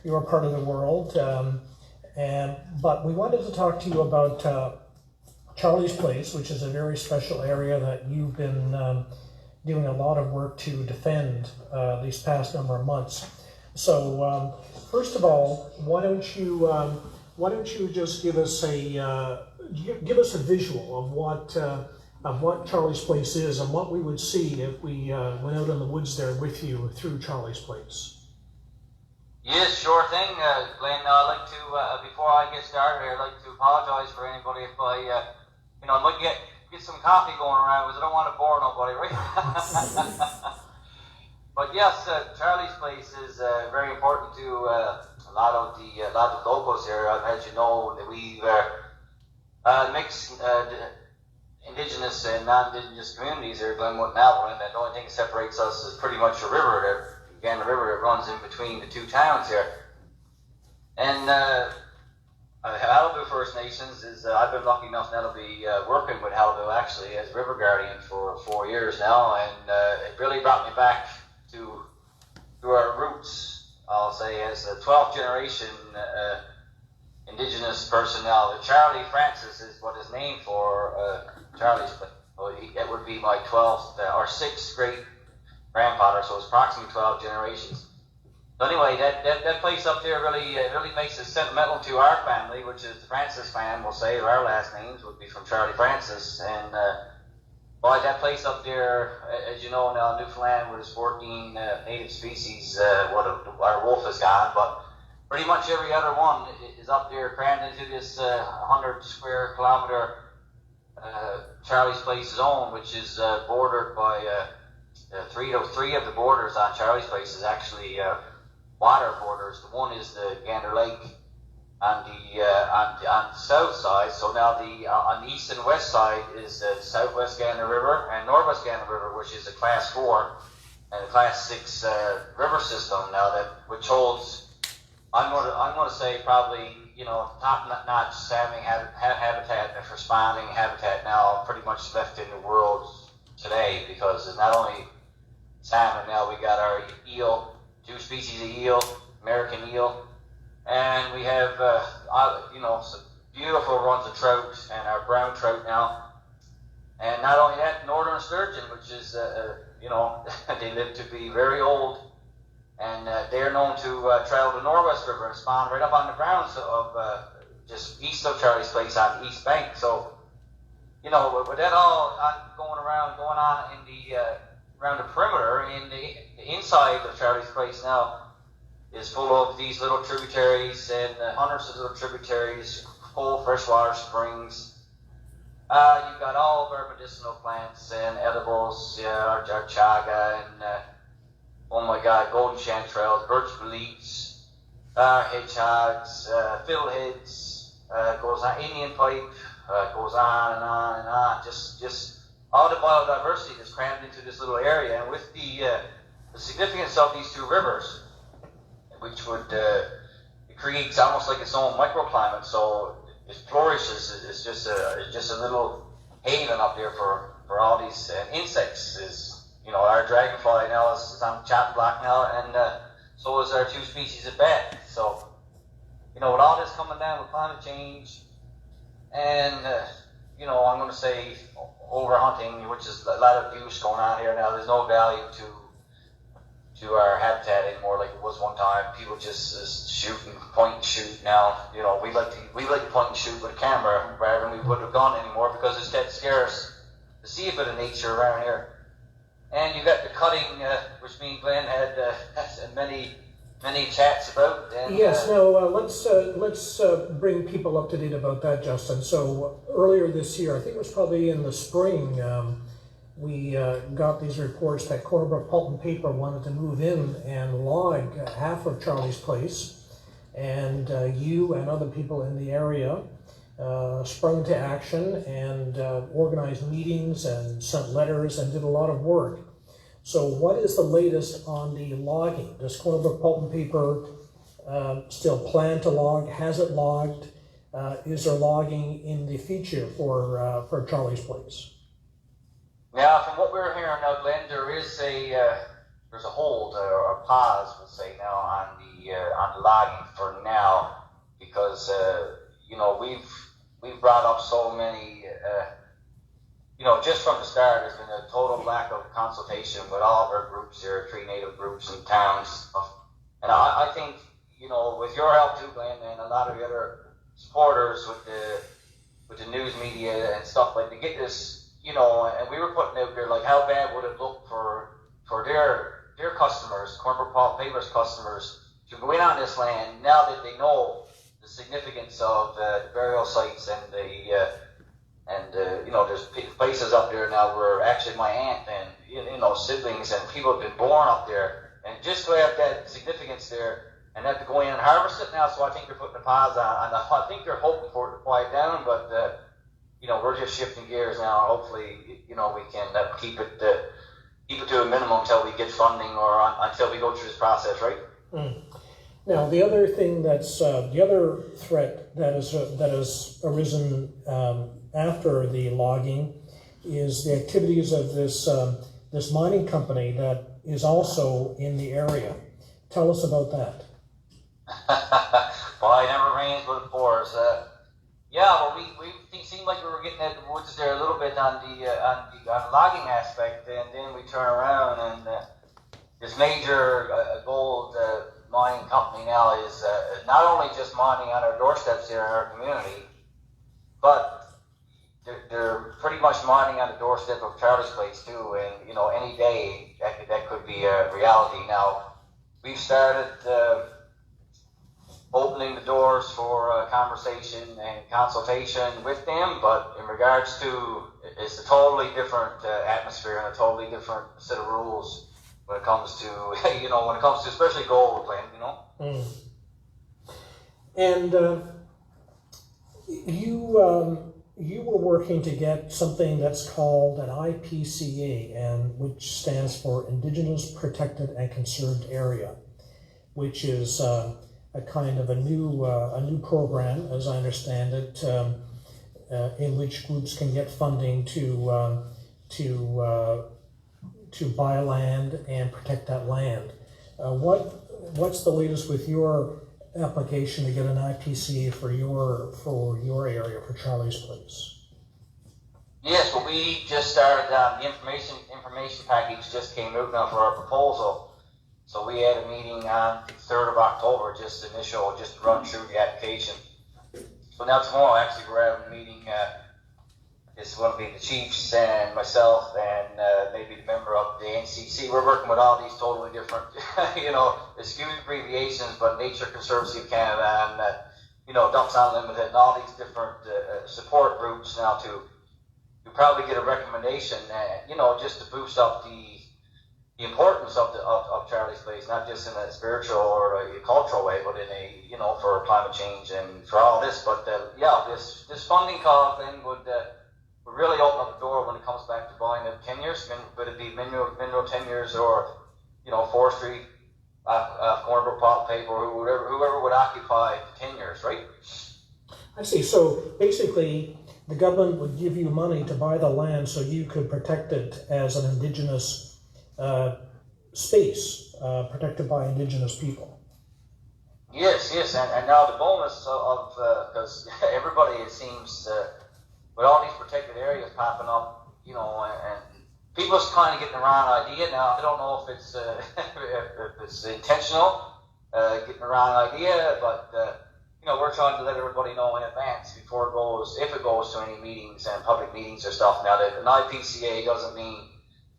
your part of the world, but we wanted to talk to you about Charlie's Place, which is a very special area that you've been doing a lot of work to defend these past number of months. So first of all, why don't you just give us give us a visual of what Charlie's Place is and what we would see if we went out in the woods there with you through Charlie's Place. Yes, sure thing, Glenn. I'd like to, before I get started here, I'd like to apologize for anybody if I, I'd like to get some coffee going around because I don't want to bore nobody, right? But yes, Charlie's Place is very important to a lot of the locals here. As you know, we mix indigenous and non-indigenous communities here, Glenwood and Alvin, and the only thing that separates us is pretty much a river. Again, the river that runs in between the two towns here. And Halibu First Nations is, I've been lucky enough now to be working with Halibu actually as river guardian for 4 years now, and it really brought me back to our roots, I'll say, as a 12th generation Indigenous person now. Charlie Francis is what his name for Charlie's, but it would be my 12th or 6th great grandfather, so it's approximately 12 generations. So anyway, that place up there really makes it sentimental to our family, which is the Francis fan, we'll say. Our last names would be from Charlie Francis. And boy, that place up there, as you know now, Newfoundland, where there's 14 native species, our wolf is gone, but pretty much every other one is up there crammed into this 100 square kilometer Charlie's Place zone, which is bordered by three of the borders on Charlie's Place is actually water borders. The one is the Gander Lake on the south side. So now on the east and west side is the Southwest Gander River and Northwest Gander River, which is a Class 4 and a Class 6 river system now which holds, I'm going to say probably top-notch salmon habitat and responding habitat now pretty much left in the world today, because there's not only salmon now, we got our eel, 2 species of eel, American eel, and we have some beautiful runs of trout and our brown trout now. And not only that, northern sturgeon, which is they live to be very old, and they're known to travel the Northwest River and spawn right up on the grounds of just east of Charlie's Place on the east bank. So with that all going on in the around the perimeter, in the inside of Charlie's Place now is full of these little tributaries and hundreds of little tributaries, full freshwater springs. You've got all of our medicinal plants and edibles, our chaga and oh my God, golden chanterelles, birch boletes, hedgehogs, fiddleheads, goes on, Indian pipe. Goes on and on and on. Just all the biodiversity that's crammed into this little area, and with the significance of these 2 rivers, which would it creates almost like its own microclimate. So it flourishes. It's just a little haven up there for all these insects. Is our dragonfly now is on the chopping block now, and so is our 2 species of bat. So with all this coming down with climate change. And, I'm going to say overhunting, which is a lot of use going on here now. There's no value to our habitat anymore like it was one time. People just shoot and point and shoot now. We like to point and shoot with a camera rather than we would have gone anymore, because it's that scarce to see a bit of nature around here. And you got the cutting, which me and Glenn had many chats about. And, yes, let's bring people up to date about that, Justin. So earlier this year, I think it was probably in the spring, we got these reports that Cornbrook Pulp and Paper wanted to move in and log half of Charlie's Place, and you and other people in the area sprung to action and organized meetings and sent letters and did a lot of work. So what is the latest on the logging? Does Cornbrook Pulp and Paper still plan to log? Has it logged? Is there logging in the future for Charlie's Place? Now, from what we're hearing now, Glenn, there's a hold or a pause, we'll say now, on the logging for now, because we've brought up so many. Just from the start, there's been a total lack of consultation with all of our groups here, 3 native groups and towns. And I think, with your help too, Glenn, and a lot of the other supporters with with the news media and stuff, like, to get this, you know, and we were putting out there, like, how bad would it look for their customers, Corporate Pulp Paper's customers, to go in on this land now that they know the significance of the burial sites and you know, there's places up there now where actually my aunt and, you know, siblings and people have been born up there, and just to have that significance there and have to go in and harvest it now, so I think they're putting the pause on, and I think they're hoping for it to quiet down, but you know, we're just shifting gears now. Hopefully, you know, we can keep it to a minimum until we get funding or until we go through this process, right? Mm. Now, the other thing that's the other threat that has arisen after the logging is the activities of this mining company that is also in the area. Tell us about that. Well, it never rains but it pours. Yeah, well, we seemed like we were getting at the woods there a little bit on the logging aspect, and then we turn around and this major gold mining company now is not only just mining on our doorsteps here in our community, but they're pretty much mining on the doorstep of Charlie's Place too, and you know, any day that could be a reality. Now, we've started opening the doors for conversation and consultation with them, but in regards to, it's a totally different atmosphere and a totally different set of rules when it comes to, you know, when it comes to especially gold, you know. Mm. And you were working to get something that's called an IPCA, and which stands for Indigenous Protected and Conserved Area, which is a kind of a new program, as I understand it, in which groups can get funding to buy land and protect that land. What's the latest with your application to get an IPCA for your area, for Charlie's Place? Yes, well, we just started, the information package just came out now for our proposal. So we had a meeting on the 3rd of October, just to run through the application. So now tomorrow, actually, we're having a meeting. It's going to be the chiefs and myself and maybe the member of the NCC. We're working with all these totally different, you know, excuse abbreviations, but Nature Conservancy of Canada and, you know, Ducks Unlimited and all these different support groups now to probably get a recommendation, you know, just to boost up the importance of Charlie's Place, not just in a spiritual or a cultural way, but in a, you know, for climate change and for all this. But yeah, this funding call then would really open up the door when it comes back to buying the tenures, whether it be mineral tenures or, you know, forestry, corner pulp paper, or whoever would occupy the tenures, right? I see. So basically, the government would give you money to buy the land so you could protect it as an indigenous space, protected by indigenous people. Yes, and now the bonus of because everybody, it seems, with all these protected areas popping up, you know, and people's kind of getting the wrong idea now. I don't know if it's if it's intentional, getting the wrong idea, but you know, we're trying to let everybody know in advance before it goes, if it goes to any meetings and public meetings or stuff. Now, that an IPCA doesn't mean,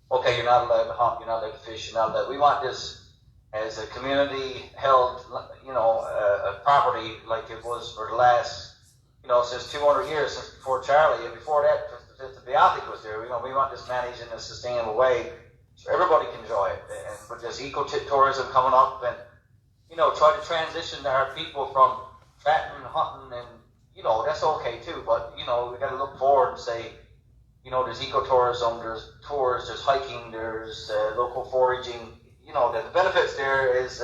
okay, you're not allowed to hunt, you're not allowed to fish, you're not allowed. We want this as a community-held, you know, a property like it was for the last, you know, since 200 years, since before Charlie, and before that, since the Beathic was there. You know, we want this managed in a sustainable way so everybody can enjoy it. And with this eco-tourism coming up, and, you know, try to transition our people from fatting and hunting, and, you know, that's okay too, but, you know, we got to look forward and say, you know, there's ecotourism, there's tours, there's hiking, there's local foraging. You know, the benefits there is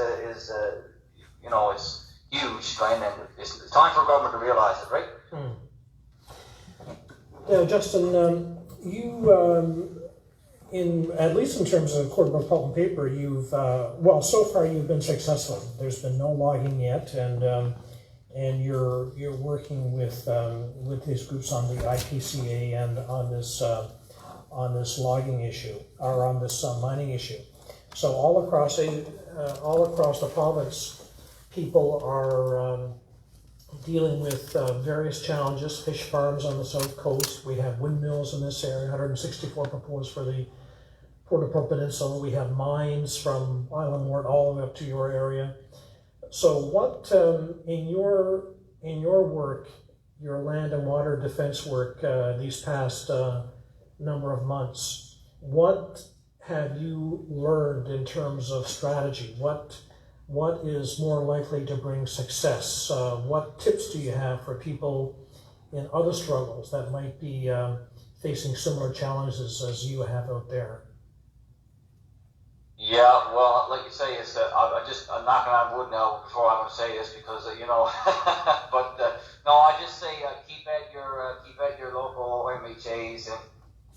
you know, it's huge, Glenn, and it's time for government to realize it, right? Now, Justin, you, at least in terms of corporate pulp and paper, you've well, so far you've been successful. There's been no logging yet, and you're working with these groups on the IPCA and on this logging issue, or on this mining issue. So all across the province, people are dealing with various challenges, fish farms on the south coast. We have windmills in this area, 164 proposed for the Port au Prince Peninsula. We have mines from Island Ward all the way up to your area. So what, in your work, your land and water defense work these past number of months, what have you learned in terms of strategy? What is more likely to bring success? What tips do you have for people in other struggles that might be facing similar challenges as you have out there? Yeah, well, like you say, it's I'm knocking on wood now before I'm going to say this because but no, I just say keep at your local MHAs and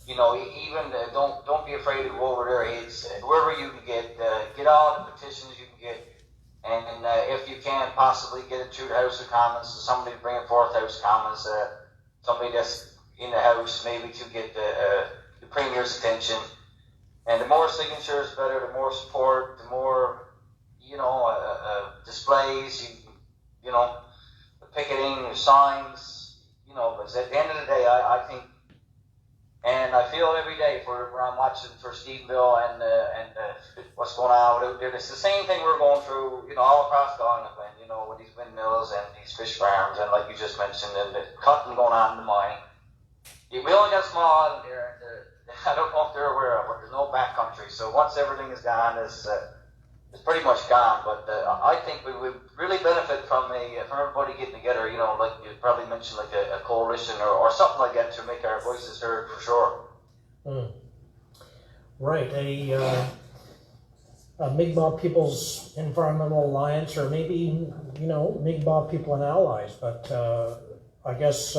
even don't be afraid to go over their heads wherever you can get all the petitions you can get, and if you can possibly get it through the House of Commons, somebody to bring it forth House of Commons, somebody that's in the House maybe to get the Premier's attention. And the more signatures, better. The more support, the more displays. The picketing, the signs. Because at the end of the day, I think, and I feel every day when I'm watching for Stephenville and what's going on out there. It's the same thing we're going through, all across the island. With these windmills and these fish farms, and like you just mentioned, and the cutting going on in the mining. We only got a small island here. I don't know if they're aware of it, but there's no backcountry. So once everything is gone, it's pretty much gone. But I think we would really benefit from everybody getting together. Like you probably mentioned, like a coalition or something like that to make our voices heard for sure. Right, a Mi'kmaq People's Environmental Alliance, or maybe Mi'kmaq People and Allies. But I guess.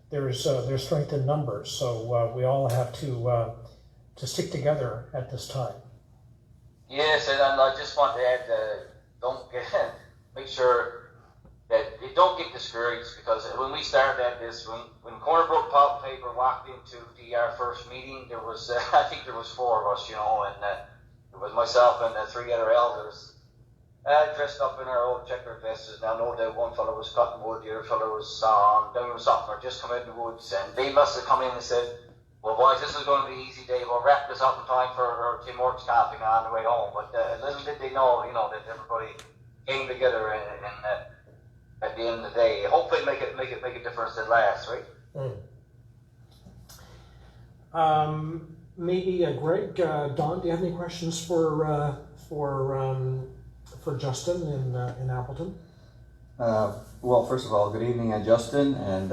There's strength in numbers, so we all have to stick together at this time. Yes, and I just want to add, make sure that you don't get discouraged, because when we started at this, when Corner Brook Pulp Paper walked into our first meeting, there was I think there was 4 of us, and it was myself and 3 other elders. Dressed up in our old checkered vests. Now, no doubt one fellow was cutting wood, the other fellow was doing something, or just come out in the woods. And they must have come in and said, well, boys, this is going to be an easy day. We'll wrap this up in time for Tim Hortons camping on the way home. But little did they know, that everybody came together and at the end of the day, hopefully make a difference at last, right? Maybe Greg, Don, do you have any questions for Justin in Appleton? Well, first of all, good evening, Justin, and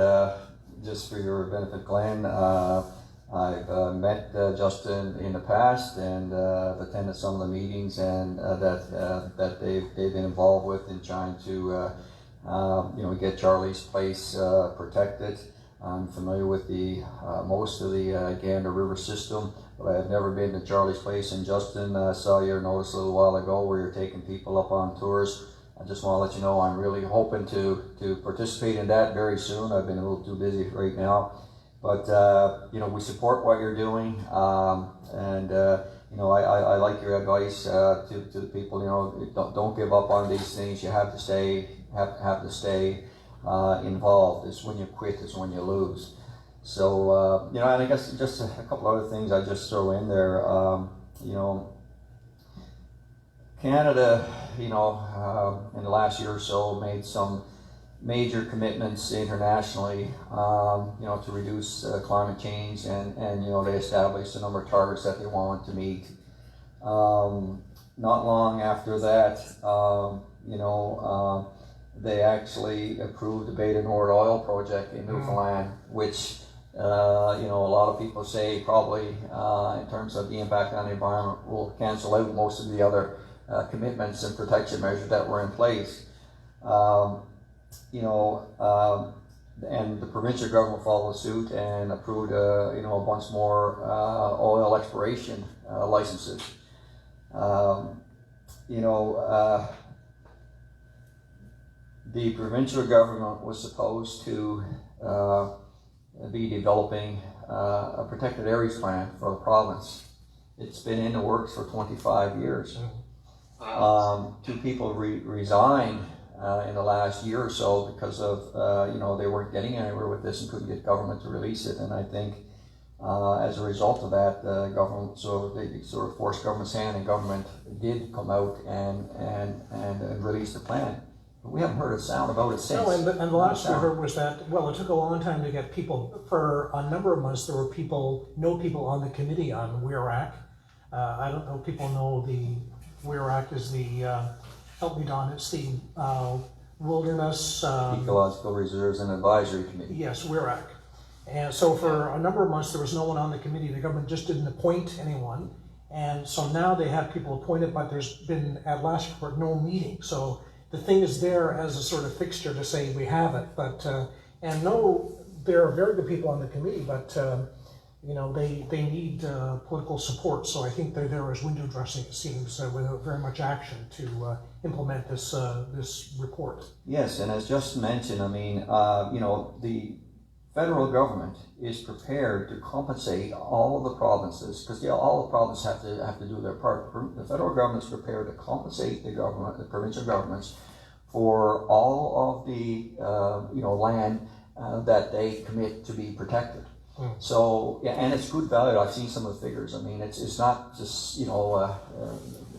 just for your benefit, Glenn, I've met Justin in the past and attended some of the meetings and that they've been involved with in trying to get Charlie's Place protected. I'm familiar with the most of the Gander River system, but I have never been to Charlie's Place. And Justin, saw your notice a little while ago where you're taking people up on tours. I just want to let you know I'm really hoping to participate in that very soon. I've been a little too busy right now, but we support what you're doing, and I like your advice to the people. Don't give up on these things. You have to stay involved. It's when you quit is when you lose. So and I guess just a couple other things I just throw in there. Canada, in the last year or so, made some major commitments internationally, to reduce climate change, and they established a number of targets that they wanted to meet. Not long after that, they actually approved the Beta Nord oil project in Newfoundland, which a lot of people say probably in terms of the impact on the environment will cancel out most of the other commitments and protection measures that were in place. And the provincial government followed suit and approved a bunch more oil exploration licenses. The provincial government was supposed to be developing a protected areas plan for the province. It's been in the works for 25 years. 2 people resigned in the last year or so because of, you know, they weren't getting anywhere with this and couldn't get government to release it. And I think as a result of that, government, so they sort of forced government's hand, and government did come out and release the plan. But we haven't heard a sound about it since. No, and the last we heard was that, well, it took a long time to get people. For a number of months, there were no people on the committee on WERAC. I don't know if people know the WERAC is the, help me Don, it's the Wilderness... Ecological Reserves and Advisory Committee. Yes, WERAC. And so for a number of months, there was no one on the committee. The government just didn't appoint anyone. And so now they have people appointed, but there's been, at last report, no meeting. So the thing is there as a sort of fixture to say we have it. But, and no, there are very good people on the committee, but you know, they need political support. So I think they're there as window dressing, it seems, without very much action to implement this, this report. Yes, and as just mentioned, I mean, you know, the federal government is prepared to compensate all of the provinces, because all the provinces have to do their part. The federal government is prepared to compensate the provincial governments for all of the you know, land that they commit to be protected. So yeah, and it's good value. I've seen some of the figures. I mean, it's not just, you know,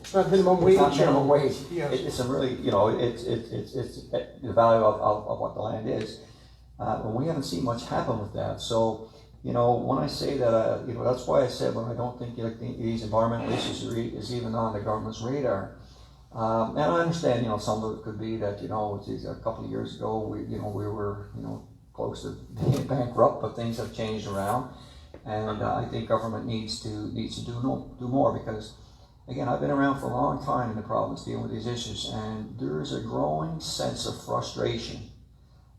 it's not minimum wage. It's not minimum wage. Yes. It's a really, you know, it's the value of what the land is. And we haven't seen much happen with that. So, you know, when I say that, you know, that's why I said when I don't think like these environmental issues is even on the government's radar. And I understand, you know, some of it could be that, you know, a couple of years ago, we were, you know, close to being bankrupt, but things have changed around, and I think government needs to do more, because, again, I've been around for a long time in the province dealing with these issues, and there is a growing sense of frustration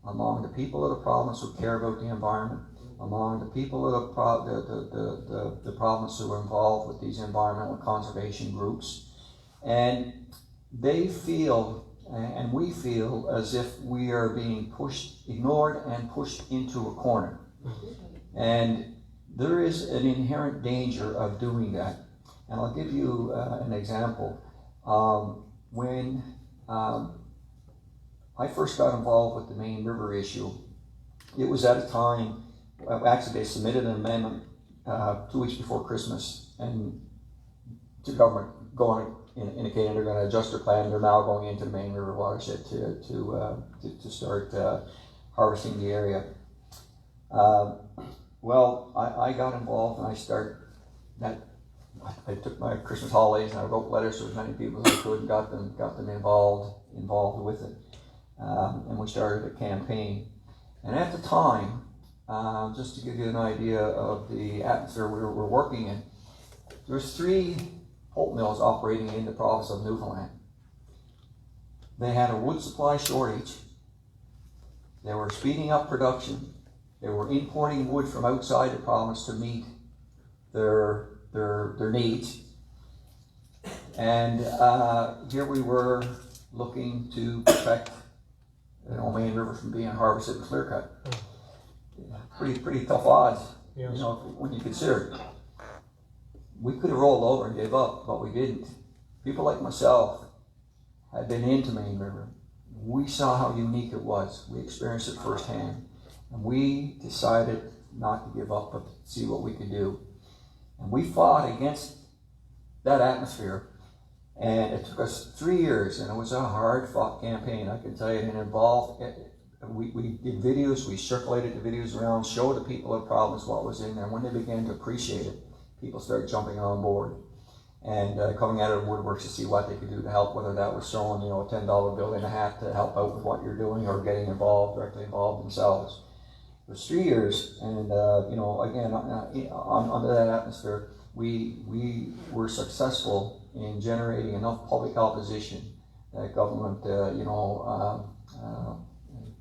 among the people of the province who care about the environment, among the people of the province who are involved with these environmental conservation groups, and they feel, and we feel, as if we are being ignored and pushed into a corner. And there is an inherent danger of doing that. And I'll give you an example. When I first got involved with the Main River issue, it was at a time, actually they submitted an amendment 2 weeks before Christmas, and to government indicating they're going to adjust their plan. They're now going into the Main River watershed to start harvesting the area. Well, I got involved, and I took my Christmas holidays and I wrote letters to as many people as I could and got them involved with it. And we started a campaign. And at the time, just to give you an idea of the atmosphere we were working in, there's 3 pulp mills operating in the province of Newfoundland. They had a wood supply shortage. They were speeding up production. They were importing wood from outside the province to meet their needs. And here we were looking to protect the Main River from being harvested and clear cut. Pretty tough odds, yes. You know, when you consider it. We could have rolled over and gave up, but we didn't. People like myself had been into Main River. We saw how unique it was. We experienced it firsthand. And we decided not to give up, but to see what we could do. And we fought against that atmosphere. And it took us 3 years, and it was a hard-fought campaign, I can tell you. And it involved, we did videos, we circulated the videos around, showed the people of the province what was in there. And when they began to appreciate it, people started jumping on board and coming out of the woodworks to see what they could do to help, whether that was throwing, you know, a $10 bill in a hat to help out with what you're doing, or getting directly involved themselves. It was 3 years, and you know, again, under that atmosphere, we were successful in generating enough public opposition that government, you know,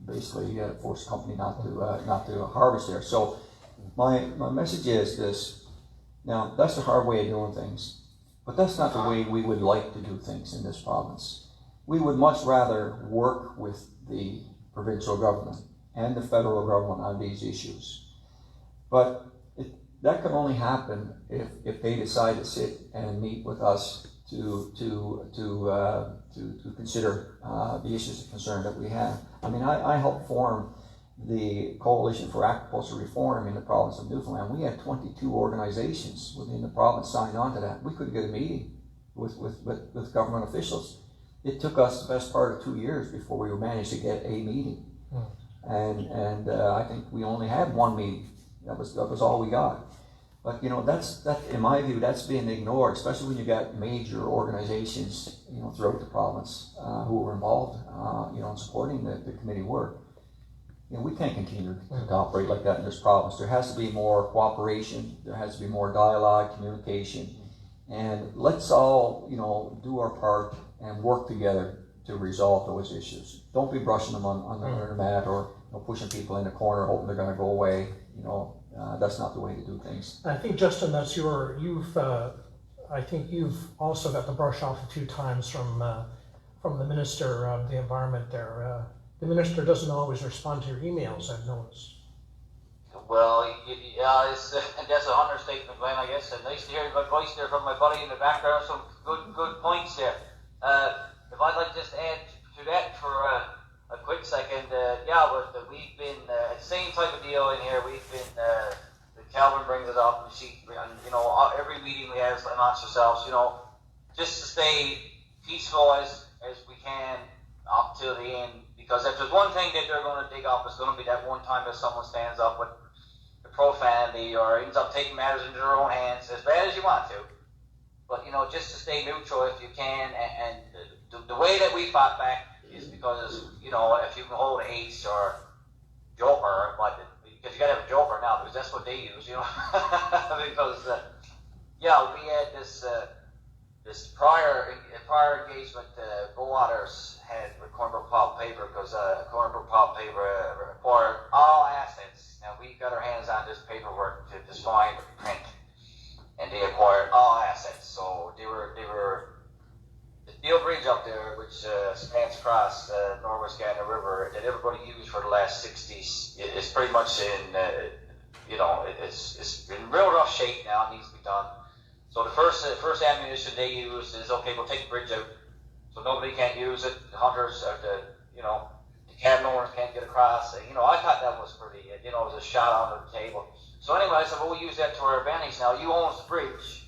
basically forced the company not to harvest there. So my message is this. Now, that's the hard way of doing things, but that's not the way we would like to do things in this province. We would much rather work with the provincial government and the federal government on these issues. But that can only happen if they decide to sit and meet with us to consider the issues of concern that we have. I mean, I helped form the Coalition for Aquaculture Reform in the province of Newfoundland. We had 22 organizations within the province signed on to that. We couldn't get a meeting with government officials. It took us the best part of 2 years before we managed to get a meeting. And I think we only had one meeting. That was all we got. But that in my view, that's being ignored, especially when you got major organizations throughout the province who were involved in supporting the committee work. We can't continue to operate like that in this province. There has to be more cooperation. There has to be more dialogue, communication, and let's all do our part and work together to resolve those issues. Don't be brushing them under the mat or pushing people in the corner hoping they're going to go away. That's not the way to do things. I think, Justin, I think you've also got the brush off a few times from the Minister of the Environment there. The Minister doesn't always respond to your emails, I've noticed. Well, yeah, that's an understatement, Glenn, I guess. And nice to hear your voice there from my buddy in the background. Some good points there. If I'd like just to add to that for a quick second, we've been the same type of deal in here. We've been Calvin brings it up, and every meeting we have amongst ourselves, just to stay peaceful as we can up till the end. Because if there's one thing that they're going to dig up, it's going to be that one time that someone stands up with the profanity or ends up taking matters into their own hands, as bad as you want to. But just to stay neutral if you can, and the way that we fought back is because if you can hold an ace or joker, because you got to have a joker now because that's what they use, because we had this prior engagement Goldwaters had with Cornbrook Pulp Paper because Cornbrook Pulp Paper acquired all assets. Now we got our hands on this paperwork to just find print, and they acquired all assets. So they were the Steel Bridge up there, which spans across Norwest Gardner River, that everybody used for the last 60s, is pretty much in it's in real rough shape now. It needs to be done. So the first ammunition they use is, okay, we'll take the bridge out, so nobody can't use it. The hunters or the cabin owners can't get across. I thought that was pretty, it was a shot under the table. So anyway, I said, well, we'll use that to our advantage. Now you own the bridge,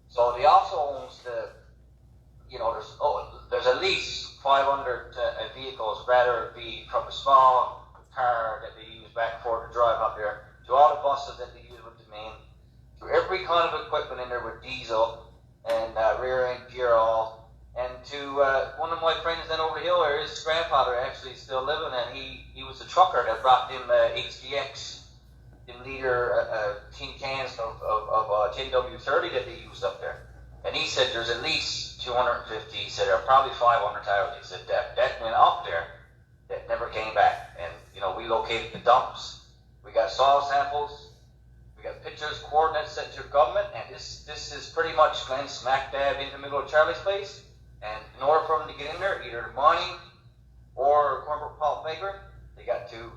so they also owns the, there's at least 500 vehicles, rather it be from a small car that they use back and forth to drive up there, to all the buses that they use with the main, to every kind of equipment in there with diesel and rear end gear all, and to one of my friends then over the hill there, his grandfather actually is still living, and he was a trucker that brought them HDX, them liter tin cans of 10W30 that they used up there. And he said there's at least 250, he said there are probably 500,000. He said that went up there, that never came back. And we located the dumps, we got soil samples, we got pictures, coordinates sent to the government, and this is pretty much Glen smack dab in the middle of Charlie's place. And in order for them to get in there, either the mining or Cornbrook Pulp Paper, they got to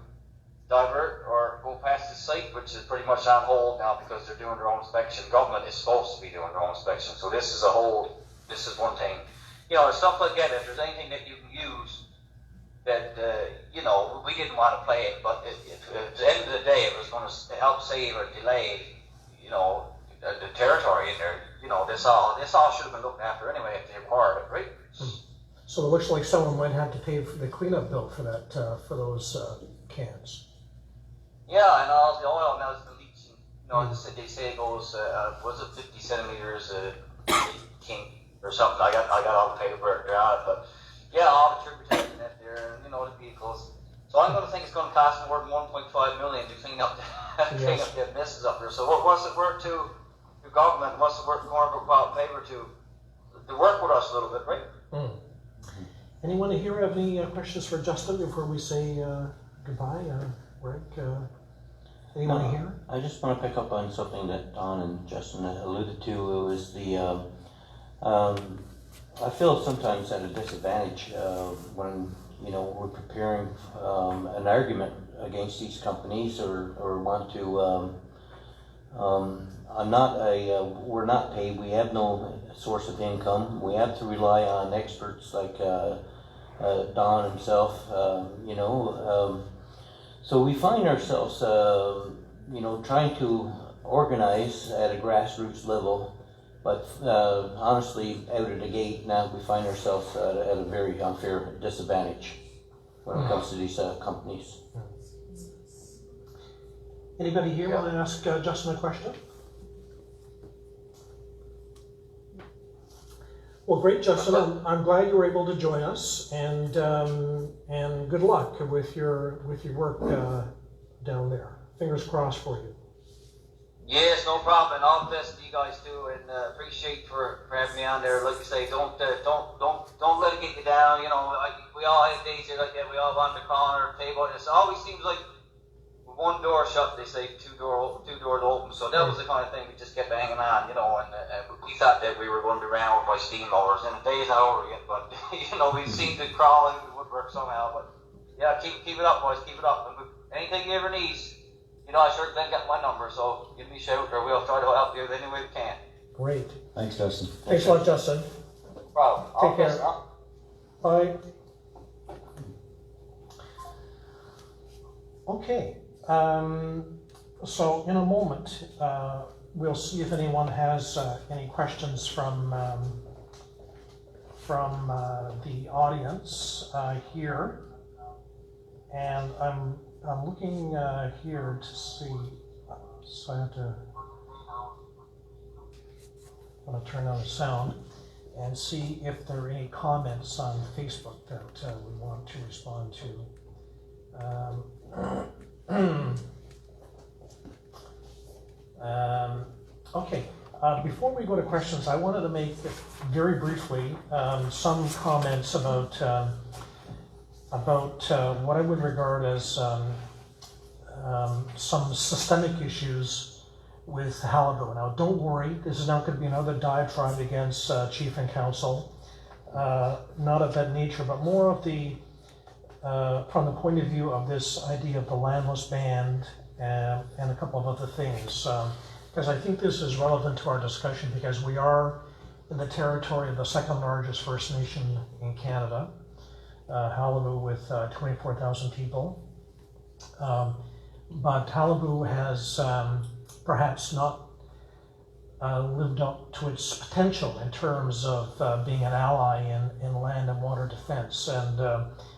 divert or go past the site, which is pretty much on hold now because they're doing their own inspection. Government is supposed to be doing their own inspection, so this is one thing. Stuff like that, if there's anything that you can use that, we didn't want to play it, but at the end of the day, it was going to help save or delay, the territory in there. This all should have been looked after anyway if they acquired it, right? So it looks like someone might have to pay for the cleanup bill for that, for those cans. Yeah, and all the oil now is the leaching. They say it goes, was it 50 centimeters king or something? I got all the paperwork there on it, but yeah, all the tributaries in there, and the vehicles. So I'm going to think it's going to cost more than 1.5 million to clean up the messes up there. So what's it worth to the government? What's it worth to Cornbrook Pulp Paper to work with us a little bit, right? Mm. Anyone here have any questions for Justin before we say goodbye? Rick, anyone here? I just want to pick up on something that Don and Justin alluded to. It was the I feel sometimes at a disadvantage when we're preparing an argument against these companies or want to We're not paid. We have no source of income. We have to rely on experts like Don himself, so we find ourselves, trying to organize at a grassroots level, but honestly, out of the gate now we find ourselves at a very unfair disadvantage when it comes to these companies. Anybody here want to ask Justin a question? Well, great, Justin. I'm glad you were able to join us, and good luck with your work down there. Fingers crossed for you. Yes, no problem, and all the best to you guys too, and appreciate for having me on there. Like you say, don't let it get you down. We all have days here like that. We all want to call on our table, and it always seems like one door shut, they say two doors open. So that was the kind of thing we just kept hanging on, and we thought that we were going to be ran over by steamrollers, and the day's not over yet. But we seem to crawl into the woodwork somehow. But yeah, keep it up, boys, keep it up. And anything you ever need, I sure then got my number, so give me a shout, or we'll try to help you any way we can. Great. Thanks, Justin. Thanks a lot, Justin. No problem. Take care. Bye. Okay. So in a moment, we'll see if anyone has any questions from the audience here, and I'm looking here to see. So I want to turn on the sound and see if there are any comments on Facebook that we want to respond to. Okay, before we go to questions, I wanted to make very briefly some comments about what I would regard as some systemic issues with Halibu. Now, don't worry, this is not going to be another diatribe against Chief and Council, not of that nature, but more of the from the point of view of this idea of the landless band and a couple of other things, because I think this is relevant to our discussion, because we are in the territory of the second largest First Nation in Canada, Halibu, with 24,000 people. But Halibu has perhaps not lived up to its potential in terms of being an ally in land and water defense. And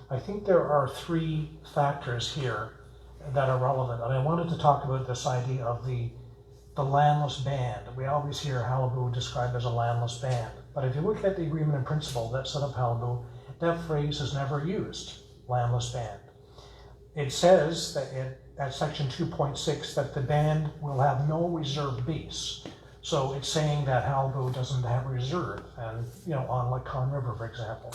I think there are three factors here that are relevant. And I wanted to talk about this idea of the landless band. We always hear Halibu described as a landless band. But if you look at the agreement in principle that set up Halibu, that phrase is never used, landless band. It says that at section 2.6 that the band will have no reserve base. So it's saying that Halibu doesn't have a reserve, and on Lake Con River, for example.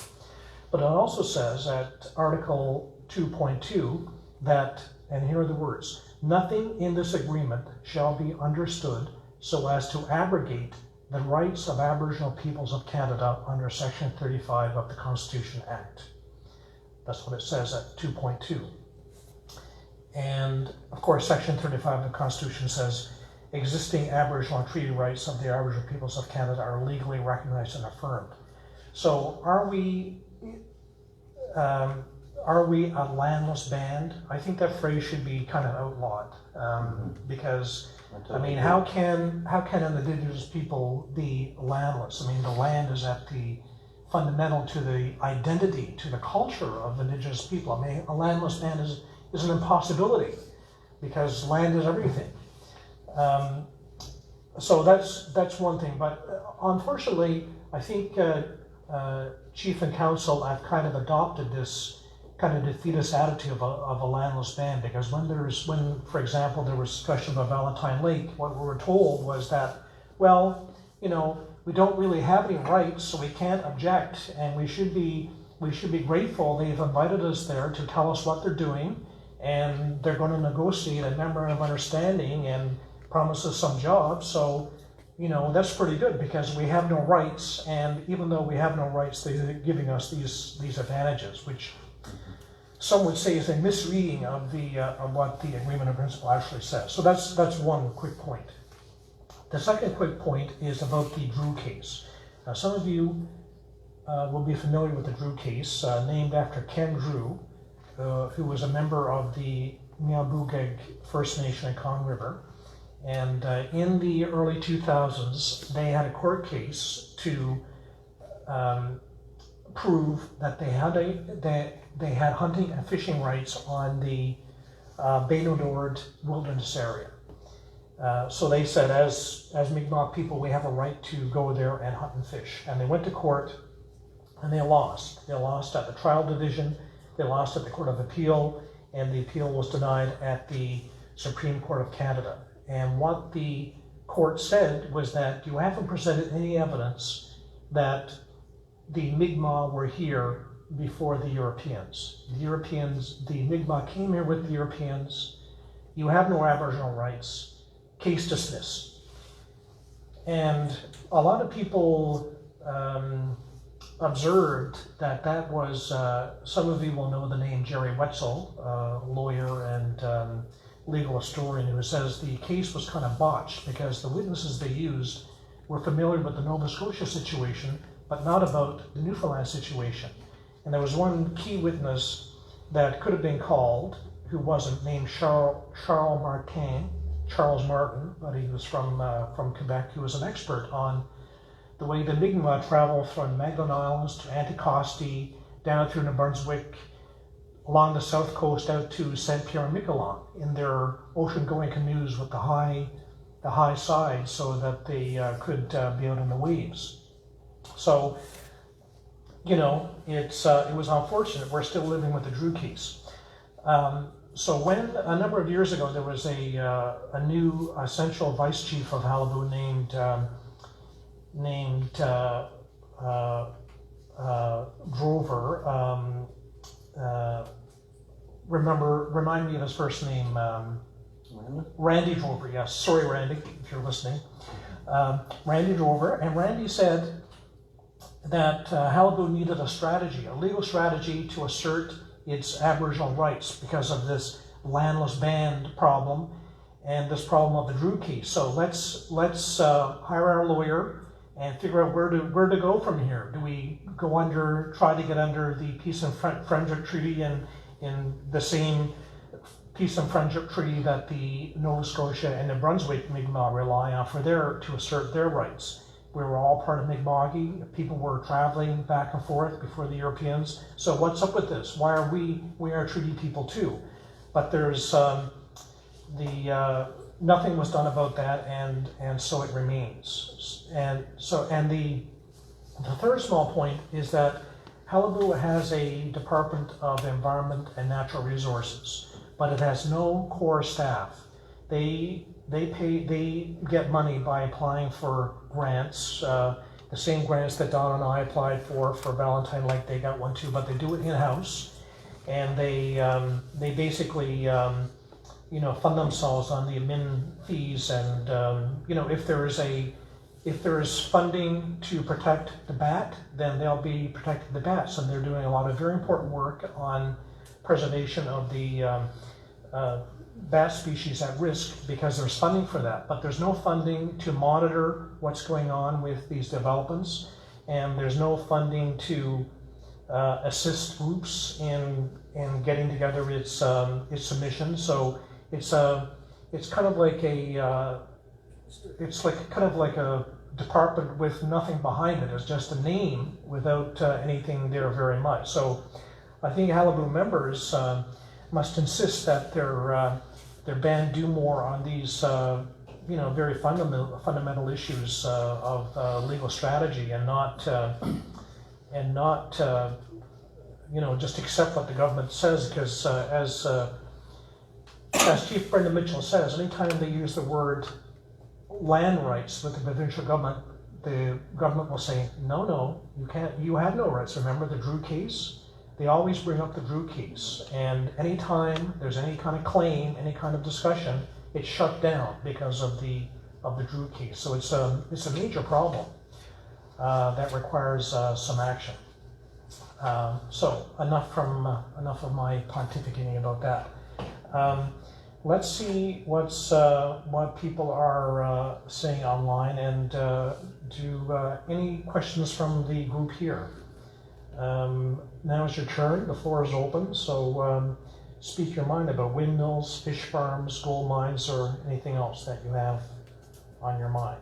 But it also says at Article 2.2 that, and here are the words, nothing in this agreement shall be understood so as to abrogate the rights of Aboriginal peoples of Canada under Section 35 of the Constitution Act. That's what it says at 2.2. And of course, Section 35 of the Constitution says existing Aboriginal and treaty rights of the Aboriginal peoples of Canada are legally recognized and affirmed. So are we a landless band? I think that phrase should be kind of outlawed, because I mean, how can an Indigenous people be landless? I mean, the land is at the fundamental to the identity, to the culture of Indigenous people. I mean, a landless band is an impossibility because land is everything. So that's one thing. But unfortunately, I think Chief and Council have kind of adopted this kind of defeatist attitude of a landless band, because when, for example, there was discussion about Valentine Lake, what we were told was that, well, we don't really have any rights, so we can't object, and we should be grateful they've invited us there to tell us what they're doing, and they're going to negotiate a memorandum of understanding and promise us some jobs. So, that's pretty good because we have no rights, and even though we have no rights, they're giving us these advantages, which some would say is a misreading of what the agreement in principle actually says. So that's one quick point. The second quick point is about the Drew case. Now, some of you will be familiar with the Drew case, named after Ken Drew, who was a member of the Mi'kmaq First Nation in Congo River. And in the early 2000s, they had a court case to prove that they had hunting and fishing rights on the Bénodord wilderness area. So they said, as Mi'kmaq people, we have a right to go there and hunt and fish. And they went to court and they lost. They lost at the trial division, they lost at the Court of Appeal, and the appeal was denied at the Supreme Court of Canada. And what the court said was that you haven't presented any evidence that the Mi'kmaq were here before the Europeans. The Mi'kmaq came here with the Europeans. You have no Aboriginal rights. Case dismissed. And a lot of people observed that was, some of you will know the name Jerry Wetzel, lawyer and legal historian, who says the case was kind of botched because the witnesses they used were familiar with the Nova Scotia situation, but not about the Newfoundland situation. And there was one key witness that could have been called, who wasn't, named Charles Martin, but he was from Quebec. He was an expert on the way the Mi'kmaq traveled from Magdalen Islands to Anticosti, down through New Brunswick, along the south coast out to Saint Pierre and Miquelon in their ocean-going canoes with the high sides, so that they could be out in the waves. So, you know, it was unfortunate. We're still living with the Drew case. So when, a number of years ago, there was a new essential vice chief of Halibu named Drover. Remind me of his first name. Randy Drover, yes. Sorry, Randy, if you're listening. Randy Drover. And Randy said that Halibu needed a legal strategy to assert its Aboriginal rights because of this landless band problem and this problem of the Drew case. So let's hire our lawyer and figure out where to go from here. Do we try to get under the Peace and Friendship Treaty in the same Peace and Friendship Treaty that the Nova Scotia and New Brunswick Mi'kmaq rely on to assert their rights? We were all part of Mi'kmaq. People were traveling back and forth before the Europeans. So what's up with this? Why are we are treaty people too? But there's nothing was done about that, and so it remains. And the third small point is that Halibu has a Department of Environment and Natural Resources, but it has no core staff. They get money by applying for grants, the same grants that Don and I applied for Valentine Lake. They got one too, but they do it in-house, and they basically fund themselves on the admin fees, and if there is funding to protect the bat, then they'll be protecting the bats, and they're doing a lot of very important work on preservation of the bat species at risk because there's funding for that. But there's no funding to monitor what's going on with these developments, and there's no funding to assist groups in getting together its submissions. So it's kind of like a department with nothing behind it. It's just a name without anything there very much. So I think Halibu members must insist that their band do more on these very fundamental issues of legal strategy, and not just accept what the government says, because as Chief Brendan Mitchell says, anytime they use the word land rights with the provincial government, the government will say, no, you can't, you have no rights. Remember the Drew case? They always bring up the Drew case, and anytime there's any kind of claim, any kind of discussion, it's shut down because of the Drew case. So it's a major problem that requires some action. So enough of my pontificating about that. let's see what people are saying online, and do any questions from the group here. Now is your turn. The floor is open, so speak your mind about windmills, fish farms, gold mines, or anything else that you have on your mind.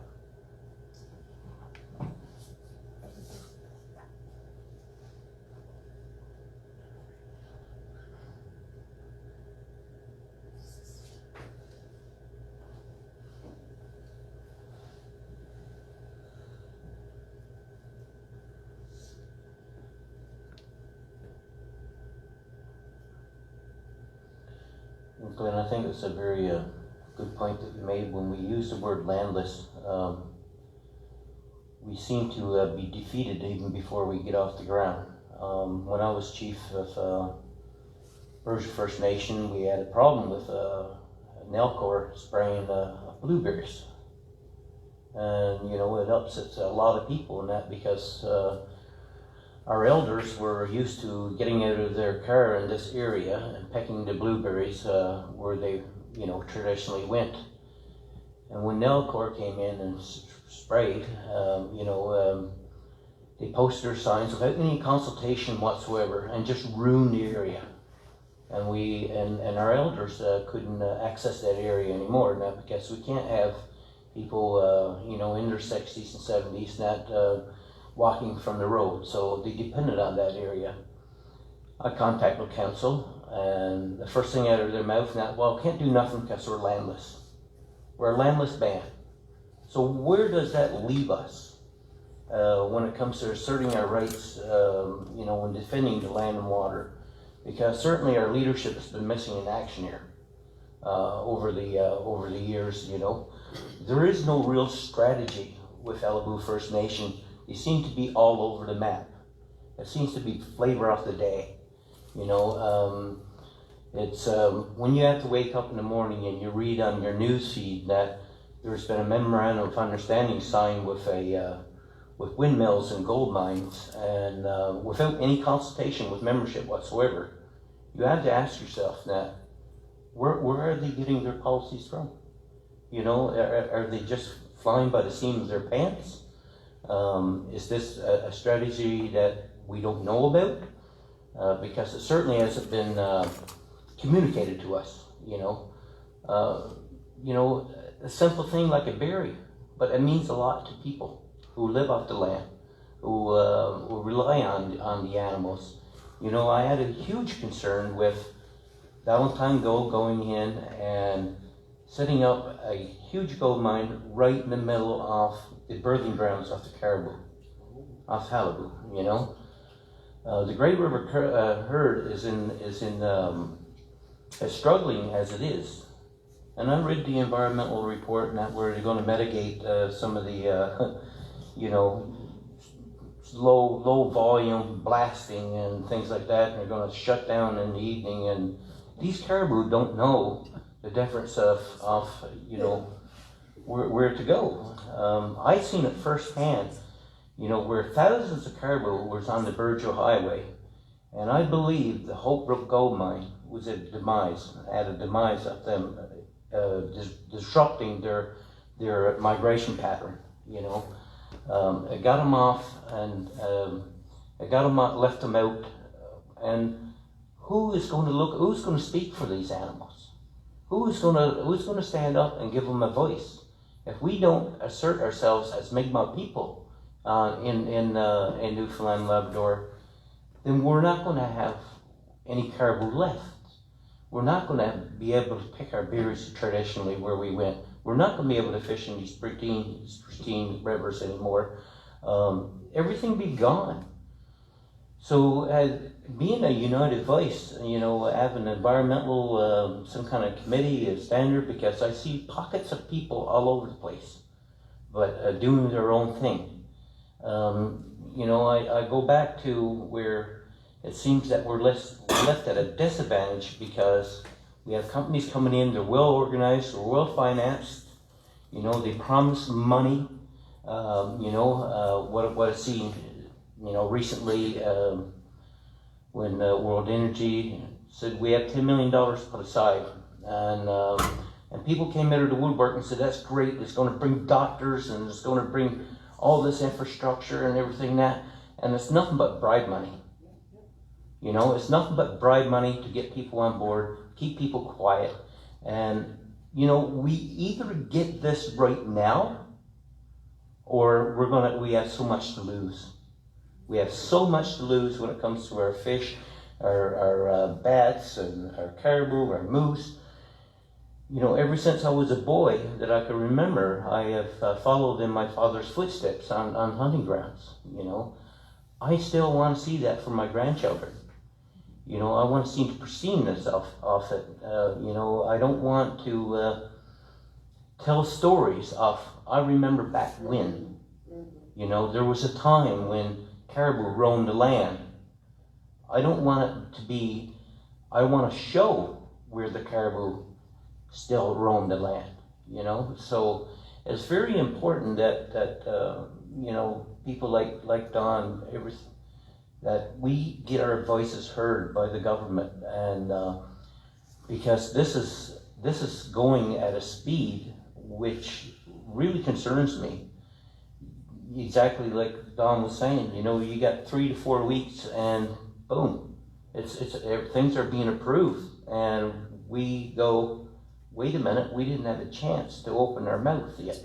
Glenn, I think it's a very good point that you made. When we use the word landless, we seem to be defeated even before we get off the ground. When I was chief of Burgeo First Nation, we had a problem with Nelcor spraying blueberries. And, you know, it upsets a lot of people in that, because our elders were used to getting out of their car in this area and pecking the blueberries where they, you know, traditionally went. And when Nelcor came in and sprayed, they posted their signs without any consultation whatsoever and just ruined the area. And we and our elders couldn't access that area anymore now, because we can't have people, you know, in their 60s and 70s not walking from the road, so they depended on that area. I contacted council, and the first thing out of their mouth, now, well, can't do nothing because we're landless. We're a landless band. So where does that leave us when it comes to asserting our rights, you know, when defending the land and water? Because certainly our leadership has been missing in action here over the years. You know, there is no real strategy with Alibu First Nation. They seem to be all over the map. It seems to be flavor of the day. You know, it's when you have to wake up in the morning and you read on your news feed that there's been a memorandum of understanding signed with with windmills and gold mines, and without any consultation with membership whatsoever. You have to ask yourself that, where are they getting their policies from? You know, are they just flying by the seam of their pants? Is this a strategy that we don't know about? Because it certainly hasn't been communicated to us. You know, a simple thing like a berry, but it means a lot to people who live off the land, who rely on the animals. You know, I had a huge concern with Valentine Gold going in and setting up a huge gold mine right in the middle of the birthing grounds of the caribou, of Halibu. You know, the Great River herd is as struggling as it is, and I read the environmental report and that where they're going to mitigate some of the, you know, low volume blasting and things like that, and they're going to shut down in the evening. And these caribou don't know the difference of you know, where to go. I seen it firsthand, you know, where thousands of caribou was on the Burgeo highway, and I believe the Hope Brook gold mine was at a demise of them, disrupting their migration pattern. You know, it got them off, and left them out. And who's going to speak for these animals? Who's going to stand up and give them a voice? If we don't assert ourselves as Mi'kmaq people in Newfoundland and Labrador, then we're not going to have any caribou left. We're not going to be able to pick our berries traditionally where we went. We're not going to be able to fish in these pristine rivers anymore. Everything be gone. So being a united voice, you know, have an environmental, some kind of committee, a standard, because I see pockets of people all over the place, but doing their own thing. You know, I go back to where it seems that we're left at a disadvantage because we have companies coming in, they're well organized, they're well financed, you know, they promise money. You know, what I've seen, you know, recently when World Energy said we have $10 million put aside, And people came out of the woodwork and said, that's great, it's going to bring doctors and it's going to bring all this infrastructure and everything and it's nothing but bribe money. You know, it's nothing but bribe money to get people on board, keep people quiet. And, you know, we either get this right now or we have so much to lose. We have so much to lose when it comes to our fish, our bats, and our caribou, our moose. You know, ever since I was a boy that I can remember, I have followed in my father's footsteps on hunting grounds. You know, I still want to see that for my grandchildren. You know, I want to see the pristine of it. You know, I don't want to tell stories of, I remember back when. You know, there was a time when caribou roamed the land. I don't want it to be, I want to show where the caribou still roam the land, you know. So it's very important that you know, people like Don, that we get our voices heard by the government, and because this is going at a speed which really concerns me. Exactly like Don was saying, you know, you got 3 to 4 weeks and boom, things are being approved, and we go, wait a minute, we didn't have a chance to open our mouth yet.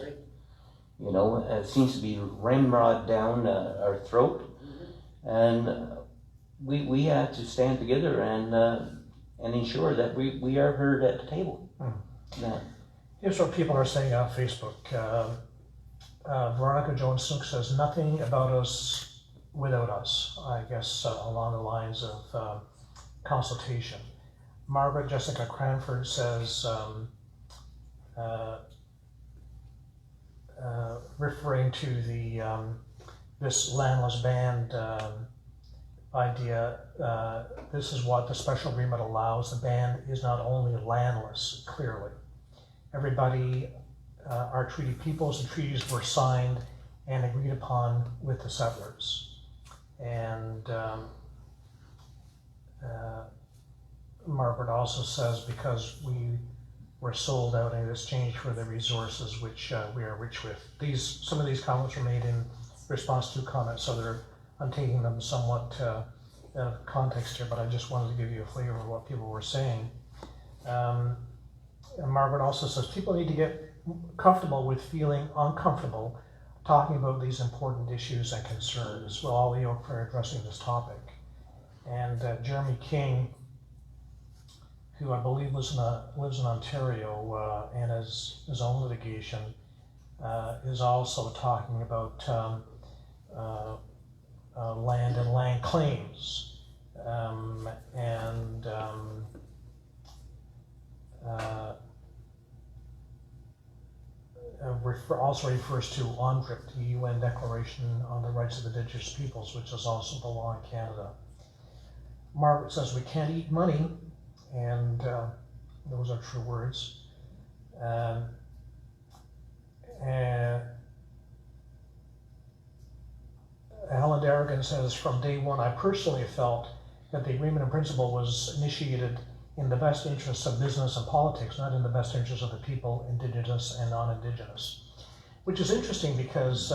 You know, it seems to be ramrod down our throat, and we have to stand together and ensure that we are heard at the table. Now, here's what people are saying on Facebook. Veronica Jones-Snook says, nothing about us without us, I guess along the lines of consultation. Margaret Jessica Cranford says, referring to the this landless band idea, this is what the special agreement allows. The band is not only landless, clearly. Everybody are treaty peoples. The treaties were signed and agreed upon with the settlers. And Margaret also says, because we were sold out in exchange for the resources which we are rich with. Some of these comments were made in response to comments, so I'm taking them somewhat out of context here, but I just wanted to give you a flavor of what people were saying. And Margaret also says, people need to get comfortable with feeling uncomfortable talking about these important issues and concerns. Well, all the oak for addressing this topic. And Jeremy King, who I believe lives in Ontario and has his own litigation, is also talking about land and land claims, and also refers to UNDRIP, the UN Declaration on the Rights of Indigenous Peoples, which is also the law in Canada. Margaret says we can't eat money, and those are true words. And Helen Darrigan says, from day one, I personally felt that the agreement in principle was initiated in the best interests of business and politics, not in the best interests of the people, Indigenous and non-Indigenous. Which is interesting because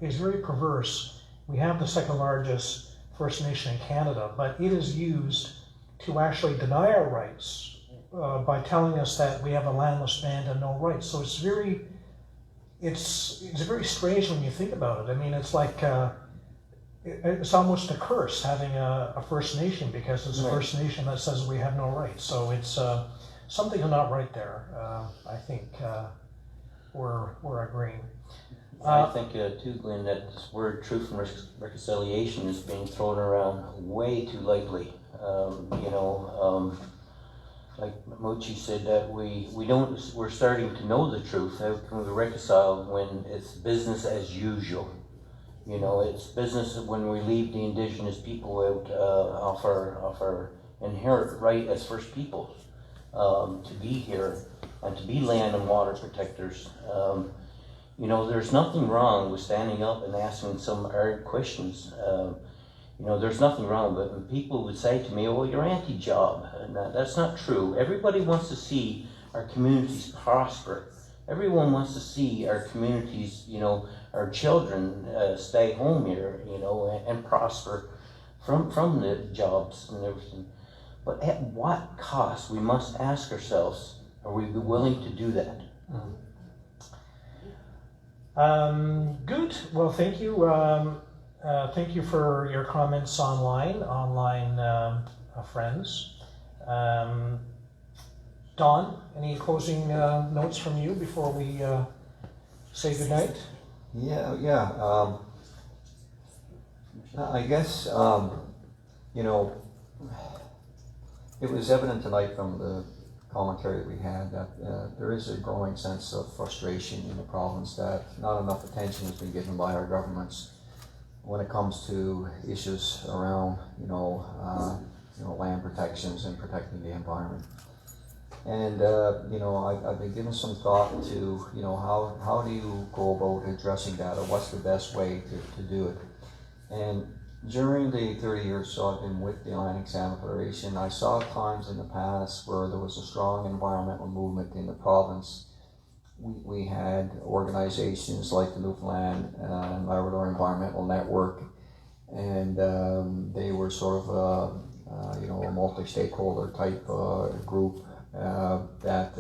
it's very perverse. We have the second largest First Nation in Canada, but it is used to actually deny our rights by telling us that we have a landless band and no rights. So it's very strange when you think about it. I mean, it's like it's almost a curse having a First Nation, because it's a First Nation that says we have no rights. So it's something not right there. I think we're agreeing. I think too, Glenn, that this word truth and reconciliation is being thrown around way too lightly. Like Mochi said, that we're starting to know the truth. How can we reconcile when it's business as usual? You know, it's business when we leave the Indigenous people out off our inherent right as First Peoples to be here and to be land and water protectors. You know, there's nothing wrong with standing up and asking some hard questions. You know, there's nothing wrong with it. And people would say to me, "Oh, you're anti-job." And that's not true. Everybody wants to see our communities prosper. Everyone wants to see our communities, you know, our children stay home here, you know, and prosper from the jobs and everything. But at what cost? We must ask ourselves, are we willing to do that? Good. Well, thank you. Thank you for your comments online, friends. Don, any closing notes from you before we say goodnight? Yeah. I guess, you know, it was evident tonight from the commentary that we had that there is a growing sense of frustration in the province that not enough attention has been given by our governments when it comes to issues around, land protections and protecting the environment. And, I've been giving some thought to, how do you go about addressing that, or what's the best way to do it? And during the 30 years so I've been with the Atlantic Salmon Federation, I saw times in the past where there was a strong environmental movement in the province. We had organizations like the Newfoundland and Labrador Environmental Network, and they were sort of a multi-stakeholder type group that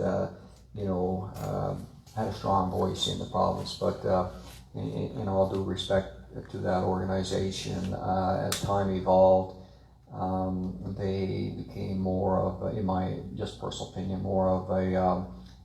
had a strong voice in the province. But in all due respect to that organization, as time evolved, they became more of, in my just personal opinion, more of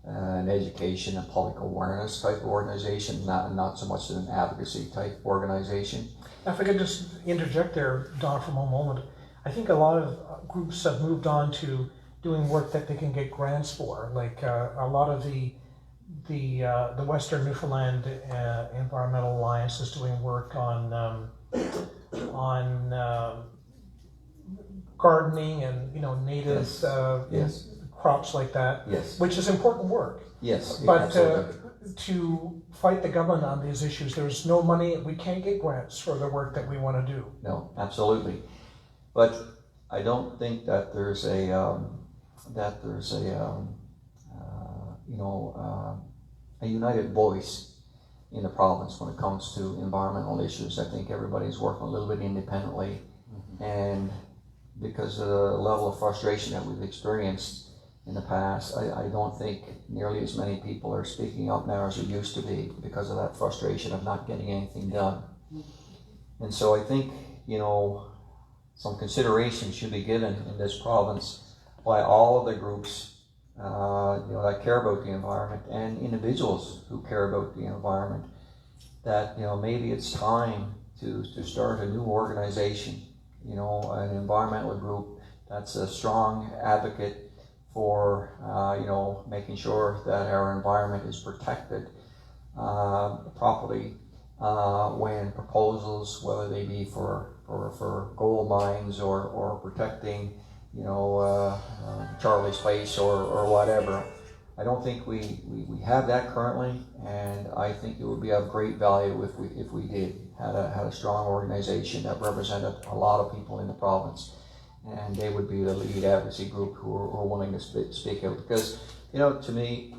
an education and public awareness type of organization, not so much an advocacy type organization. If I could just interject there, Don, for one moment. I think a lot of groups have moved on to doing work that they can get grants for, like a lot of the Western Newfoundland Environmental Alliance is doing work on gardening and native crops like that, which is important work. Yes, but to fight the government on these issues, there's no money. We can't get grants for the work that we want to do. No, absolutely. But I don't think that there's a united voice in the province when it comes to environmental issues. I think everybody's working a little bit independently, and because of the level of frustration that we've experienced in the past, I don't think nearly as many people are speaking up now as it used to be because of that frustration of not getting anything done. And so I think, some consideration should be given in this province by all of the groups that care about the environment and individuals who care about the environment, that maybe it's time to start a new organization, an environmental group that's a strong advocate for making sure that our environment is protected properly when proposals, whether they be for gold mines or protecting Charlie's Place or whatever. I don't think we have that currently, and I think it would be of great value if we had a strong organization that represented a lot of people in the province, and they would be the lead advocacy group who are willing to speak out. Because to me,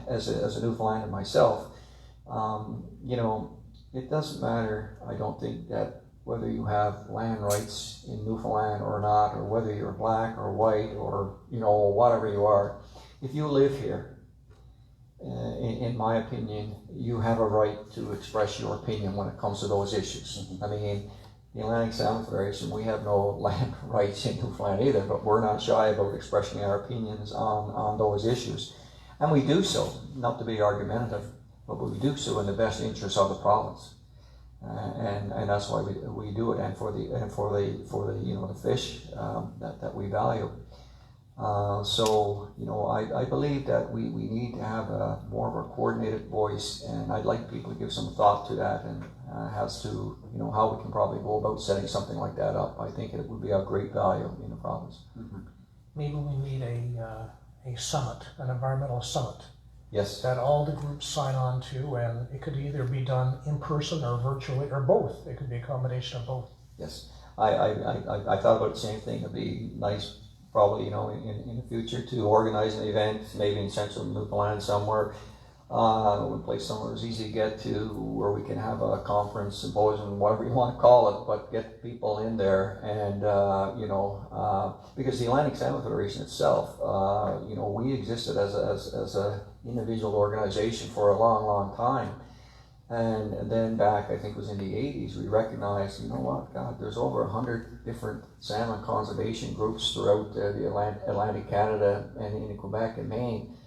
as a Newfoundlander myself, it doesn't matter. I don't think that whether you have land rights in Newfoundland or not, or whether you're black or white or whatever you are, if you live here, in my opinion, you have a right to express your opinion when it comes to those issues. I mean, the Atlantic Salmon Federation, we have no land rights in Newfoundland either, but we're not shy about expressing our opinions on those issues. And we do so, not to be argumentative, but we do so in the best interest of the province. And that's why we do it, and for the fish that we value. So I believe that we need to have more of a coordinated voice, and I'd like people to give some thought to that, and as to how we can probably go about setting something like that up. I think it would be of great value in the province. Mm-hmm. Maybe we need a summit, an environmental summit. Yes. That all the groups sign on to, and it could either be done in person or virtually, or both. It could be a combination of both. Yes. I thought about the same thing. It'd be nice, probably, in the future to organize an event, maybe in central Newfoundland somewhere, a place somewhere is easy to get to, where we can have a conference, symposium, whatever you want to call it, but get people in there, and because the Atlantic Salmon Federation itself, we existed as a individual organization for a long time, and then back, I think it was in the 80s, we recognized, God, there's over 100 different salmon conservation groups throughout the Atlantic Canada and in Quebec and Maine.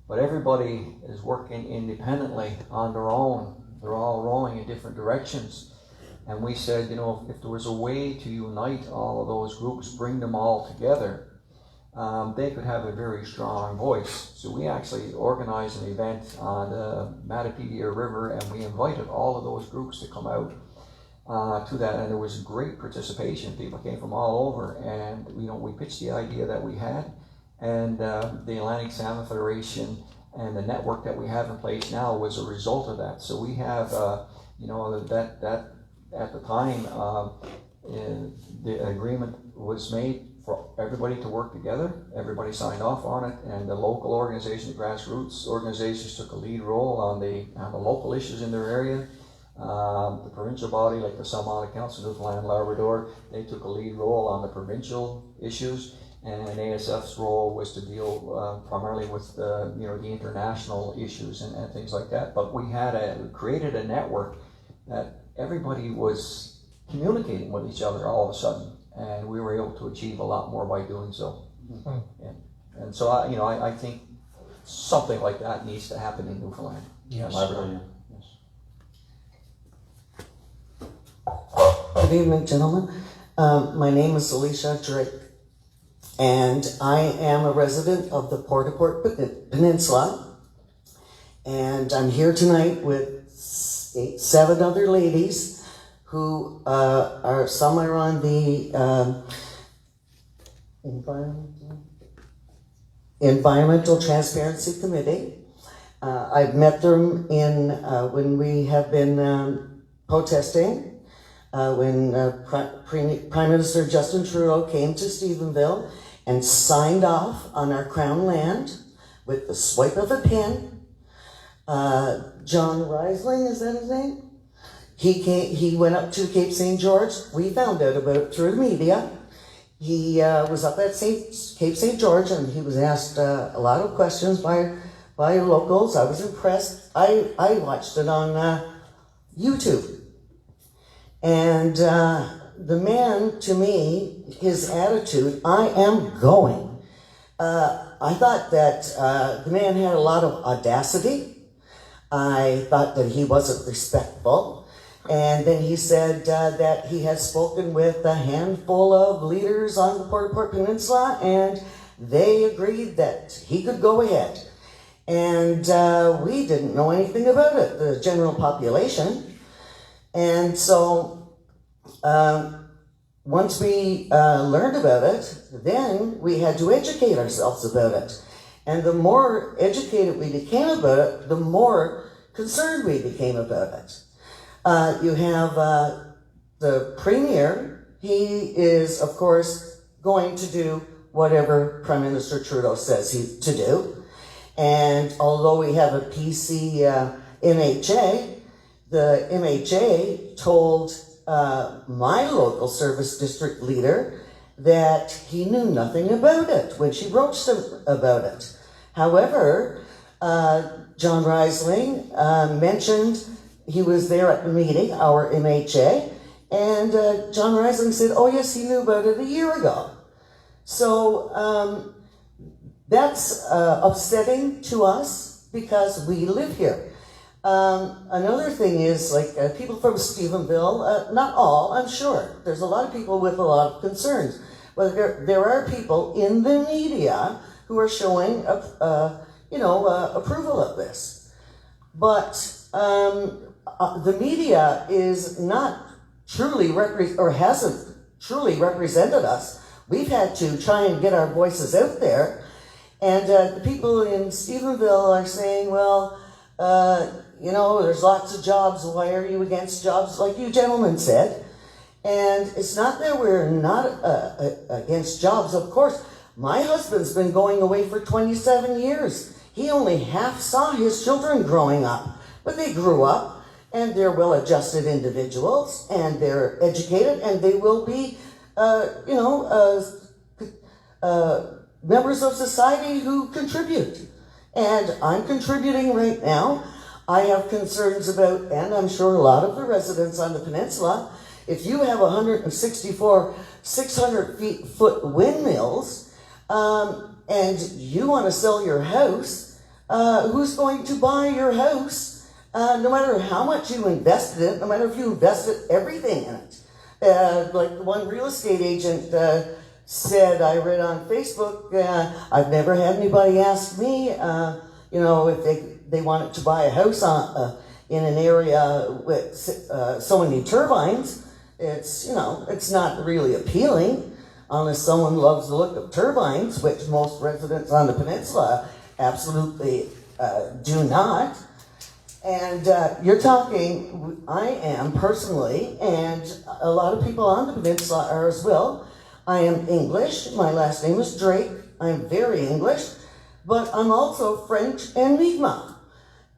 But everybody is working independently on their own. They're all rowing in different directions. And we said, if there was a way to unite all of those groups, bring them all together, they could have a very strong voice. So we actually organized an event on the Matapedia River, and we invited all of those groups to come out to that. And there was great participation. People came from all over. And, we pitched the idea that we had. And the Atlantic Salmon Federation and the network that we have in place now was a result of that. So we have, that at the time, the agreement was made for everybody to work together. Everybody signed off on it, and the local organizations, the grassroots organizations, took a lead role on the local issues in their area. The provincial body, like the Salmon Council, Newfoundland, Labrador, they took a lead role on the provincial issues. And ASF's role was to deal primarily with the international issues and things like that. But we created a network that everybody was communicating with each other all of a sudden, and we were able to achieve a lot more by doing so. Mm-hmm. And so I think something like that needs to happen in Newfoundland. Yes. Labrador. Yes. Good evening, gentlemen. My name is Alicia Drake. And I am a resident of the Port-au-Port Peninsula, and I'm here tonight with 7 other ladies who some are on the Environmental Transparency Committee. I've met them when we have been protesting, when Prime Minister Justin Trudeau came to Stephenville and signed off on our crown land with the swipe of a pen. John Reisling, is that his name? He went up to Cape St. George. We found out about it through the media. He was up at Cape St. George, and he was asked a lot of questions by locals. I was impressed. I watched it on YouTube. And the man, to me, his attitude, I am going. I thought that the man had a lot of audacity. I thought that he wasn't respectful. And then he said that he had spoken with a handful of leaders on the Port-au-Port Peninsula, and they agreed that he could go ahead. And we didn't know anything about it, the general population. And so once we learned about it, then we had to educate ourselves about it. And the more educated we became about it, the more concerned we became about it. You have the Premier. He is, of course, going to do whatever Prime Minister Trudeau says he's to do. And although we have a PC MHA, the MHA told my local service district leader that he knew nothing about it when she broached him about it. However, John Reisling mentioned he was there at the meeting, our MHA, and John Reisling said, oh yes, he knew about it a year ago. So that's upsetting to us because we live here. Another thing is, like, people from Stephenville, not all, I'm sure. There's a lot of people with a lot of concerns. But there are people in the media who are showing, approval of this. But the media is not truly hasn't truly represented us. We've had to try and get our voices out there. And the people in Stephenville are saying, well, there's lots of jobs. Why are you against jobs, like you gentlemen said? And it's not that we're not against jobs, of course. My husband's been going away for 27 years. He only half saw his children growing up, but they grew up and they're well-adjusted individuals and they're educated and they will be, members of society who contribute. And I'm contributing right now. I have concerns about, and I'm sure a lot of the residents on the peninsula, if you have 164 600-foot windmills, and you want to sell your house, who's going to buy your house? No matter how much you invested in it, no matter if you invested everything in it. Like the one real estate agent said, I read on Facebook, I've never had anybody ask me, if they wanted to buy a house in an area with so many turbines. It's not really appealing. Unless someone loves the look of turbines, which most residents on the peninsula absolutely do not. And you're talking, I am personally, and a lot of people on the peninsula are as well. I am English. My last name is Drake. I'm very English, but I'm also French and Mi'kmaq.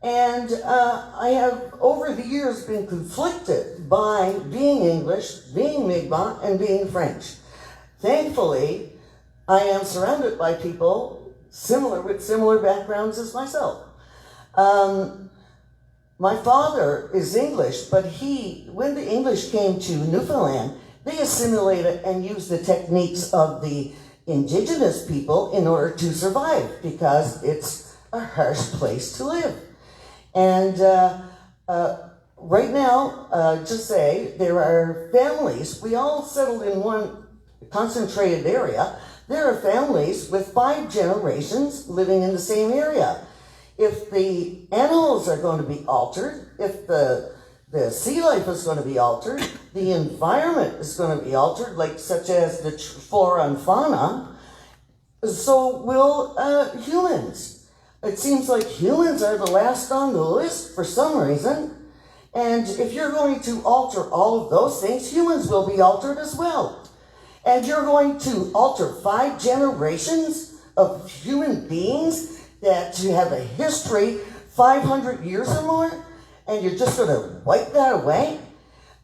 And I have, over the years, been conflicted by being English, being Mi'kmaq, and being French. Thankfully, I am surrounded by people with similar backgrounds as myself. My father is English, but when the English came to Newfoundland, they assimilated and used the techniques of the indigenous people in order to survive because it's a harsh place to live. And right now, just say, there are families, we all settled in one concentrated area. There are families with 5 generations living in the same area. If the animals are going to be altered, if the sea life is going to be altered, the environment is going to be altered, such as the flora and fauna, so will humans. It seems like humans are the last on the list for some reason. And if you're going to alter all of those things, humans will be altered as well. And you're going to alter 5 generations of human beings that have a history 500 years or more, and you're just going to wipe that away?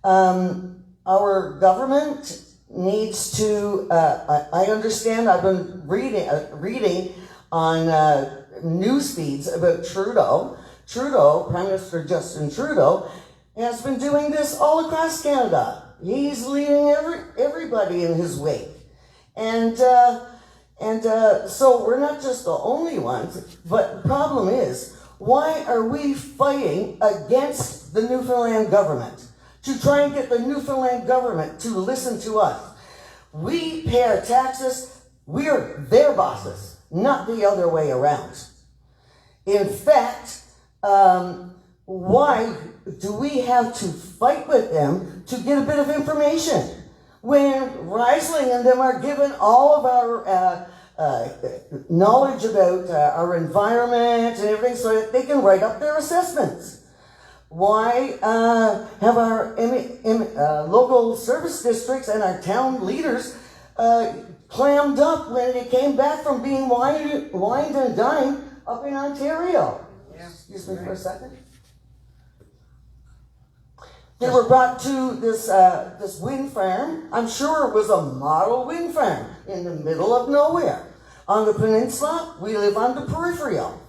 Our government needs to, I understand, I've been reading on news feeds about Trudeau. Prime Minister Justin Trudeau, has been doing this all across Canada. He's leading everybody in his wake. And so we're not just the only ones, but the problem is, why are we fighting against the Newfoundland government to try and get the Newfoundland government to listen to us? We pay our taxes, we're their bosses, not the other way around. In fact, why do we have to fight with them to get a bit of information when Riesling and them are given all of our knowledge about our environment and everything so that they can write up their assessments? Why have our local service districts and our town leaders clammed up when they came back from being wined and dined up in Ontario? Excuse me for a second. They were brought to this wind farm. I'm sure it was a model wind farm in the middle of nowhere. On the peninsula, we live on the peripheral.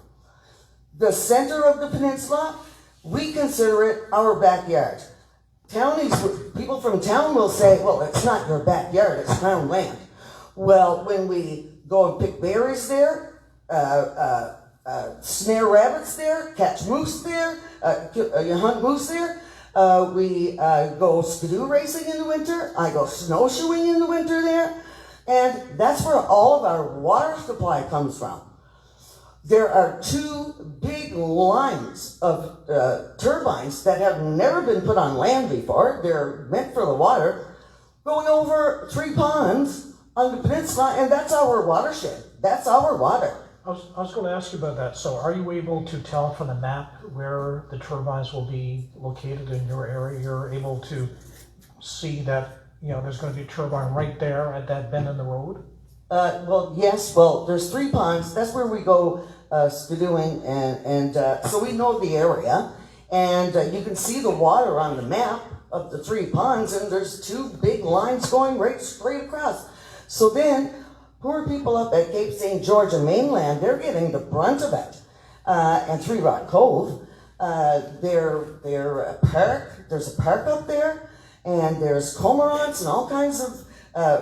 The center of the peninsula, we consider it our backyard. Townies, people from town will say, well, it's not your backyard, it's Crown land. Well, when we go and pick berries there, snare rabbits there, catch moose there, you hunt moose there, we go skidoo racing in the winter, I go snowshoeing in the winter there, and that's where all of our water supply comes from. There are 2 big lines of turbines that have never been put on land before. They're meant for the water, going over 3 ponds on the peninsula, and that's our watershed. That's our water. I was going to ask you about that. So are you able to tell from the map where the turbines will be located in your area? You're able to see that there's going to be a turbine right there at that bend in the road? Well, yes. Well, there's 3 ponds. That's where we go skidooing, and so we know the area. And you can see the water on the map of the 3 ponds, and there's 2 big lines going right straight across. So then, poor people up at Cape St. George and mainland, they're getting the brunt of it. And 3 Rock Cove, their park, there's a park up there, and there's cormorants and all kinds of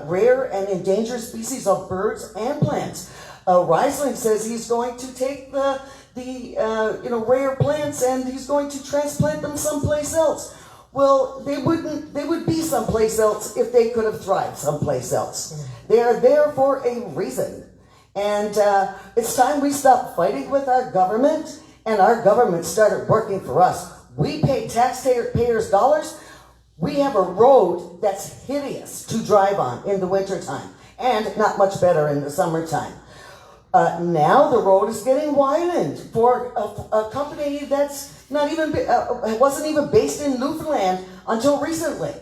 rare and endangered species of birds and plants. Riesling says he's going to take the rare plants and he's going to transplant them someplace else. Well, they would be someplace else if they could have thrived someplace else. They are there for a reason. And it's time we stop fighting with our government and our government started working for us. We pay taxpayers' dollars. We have a road that's hideous to drive on in the wintertime and not much better in the summertime. Now the road is getting widened for a company that's not even wasn't even based in Newfoundland until recently.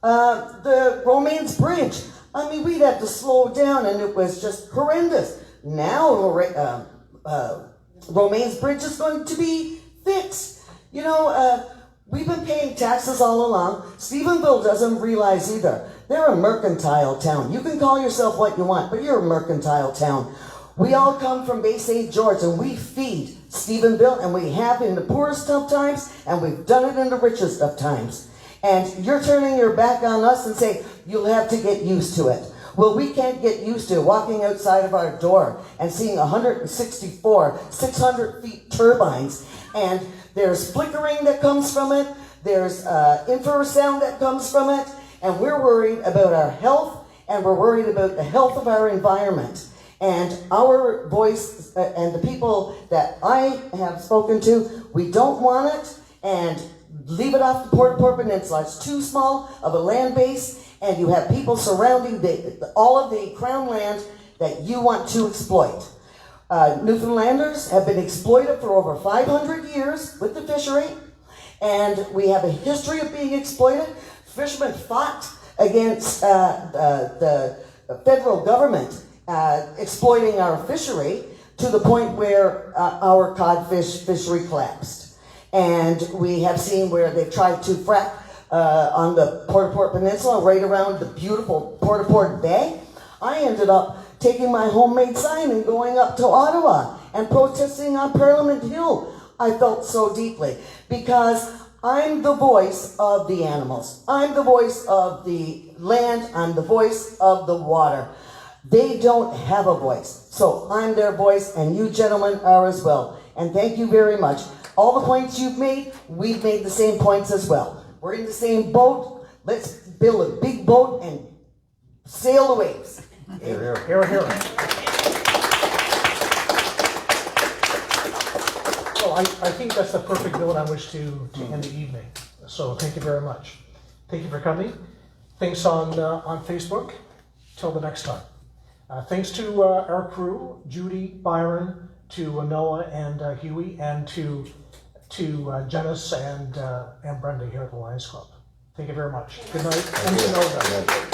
The Romaines Bridge. I mean, we'd have to slow down, and it was just horrendous. Now Romaines Bridge is going to be fixed. We've been paying taxes all along. Stephenville doesn't realize either. They're a mercantile town. You can call yourself what you want, but you're a mercantile town. We all come from Bay St. George, and we feed Stephenville, and we have in the poorest of times, and we've done it in the richest of times. And you're turning your back on us and say, you'll have to get used to it. Well, we can't get used to walking outside of our door and seeing 164 600 feet turbines, and there's flickering that comes from it, there's infrasound that comes from it, and we're worried about our health, and we're worried about the health of our environment. And our voice, and the people that I have spoken to, we don't want it, and leave it off the Port Peninsula. It's too small of a land base, and you have people surrounding all of the crown land that you want to exploit. Newfoundlanders have been exploited for over 500 years with the fishery, and we have a history of being exploited. Fishermen fought against the federal government exploiting our fishery to the point where our codfish fishery collapsed. And we have seen where they've tried to frack on the Port Peninsula, right around the beautiful Port Bay. I ended up taking my homemade sign and going up to Ottawa and protesting on Parliament Hill. I felt so deeply because I'm the voice of the animals. I'm the voice of the land. I'm the voice of the water. They don't have a voice. So I'm their voice, and you gentlemen are as well. And thank you very much. All the points you've made, we've made the same points as well. We're in the same boat. Let's build a big boat and sail the waves. Hear, hear. Hear, hear. Well, I think that's the perfect note on which to end the evening. So thank you very much. Thank you for coming. Thanks on Facebook. Till the next time. Thanks to our crew, Judy, Byron, to Noah and Huey, and to Janice and Brenda here at the Lions Club. Thank you very much. Good night. And to Nova.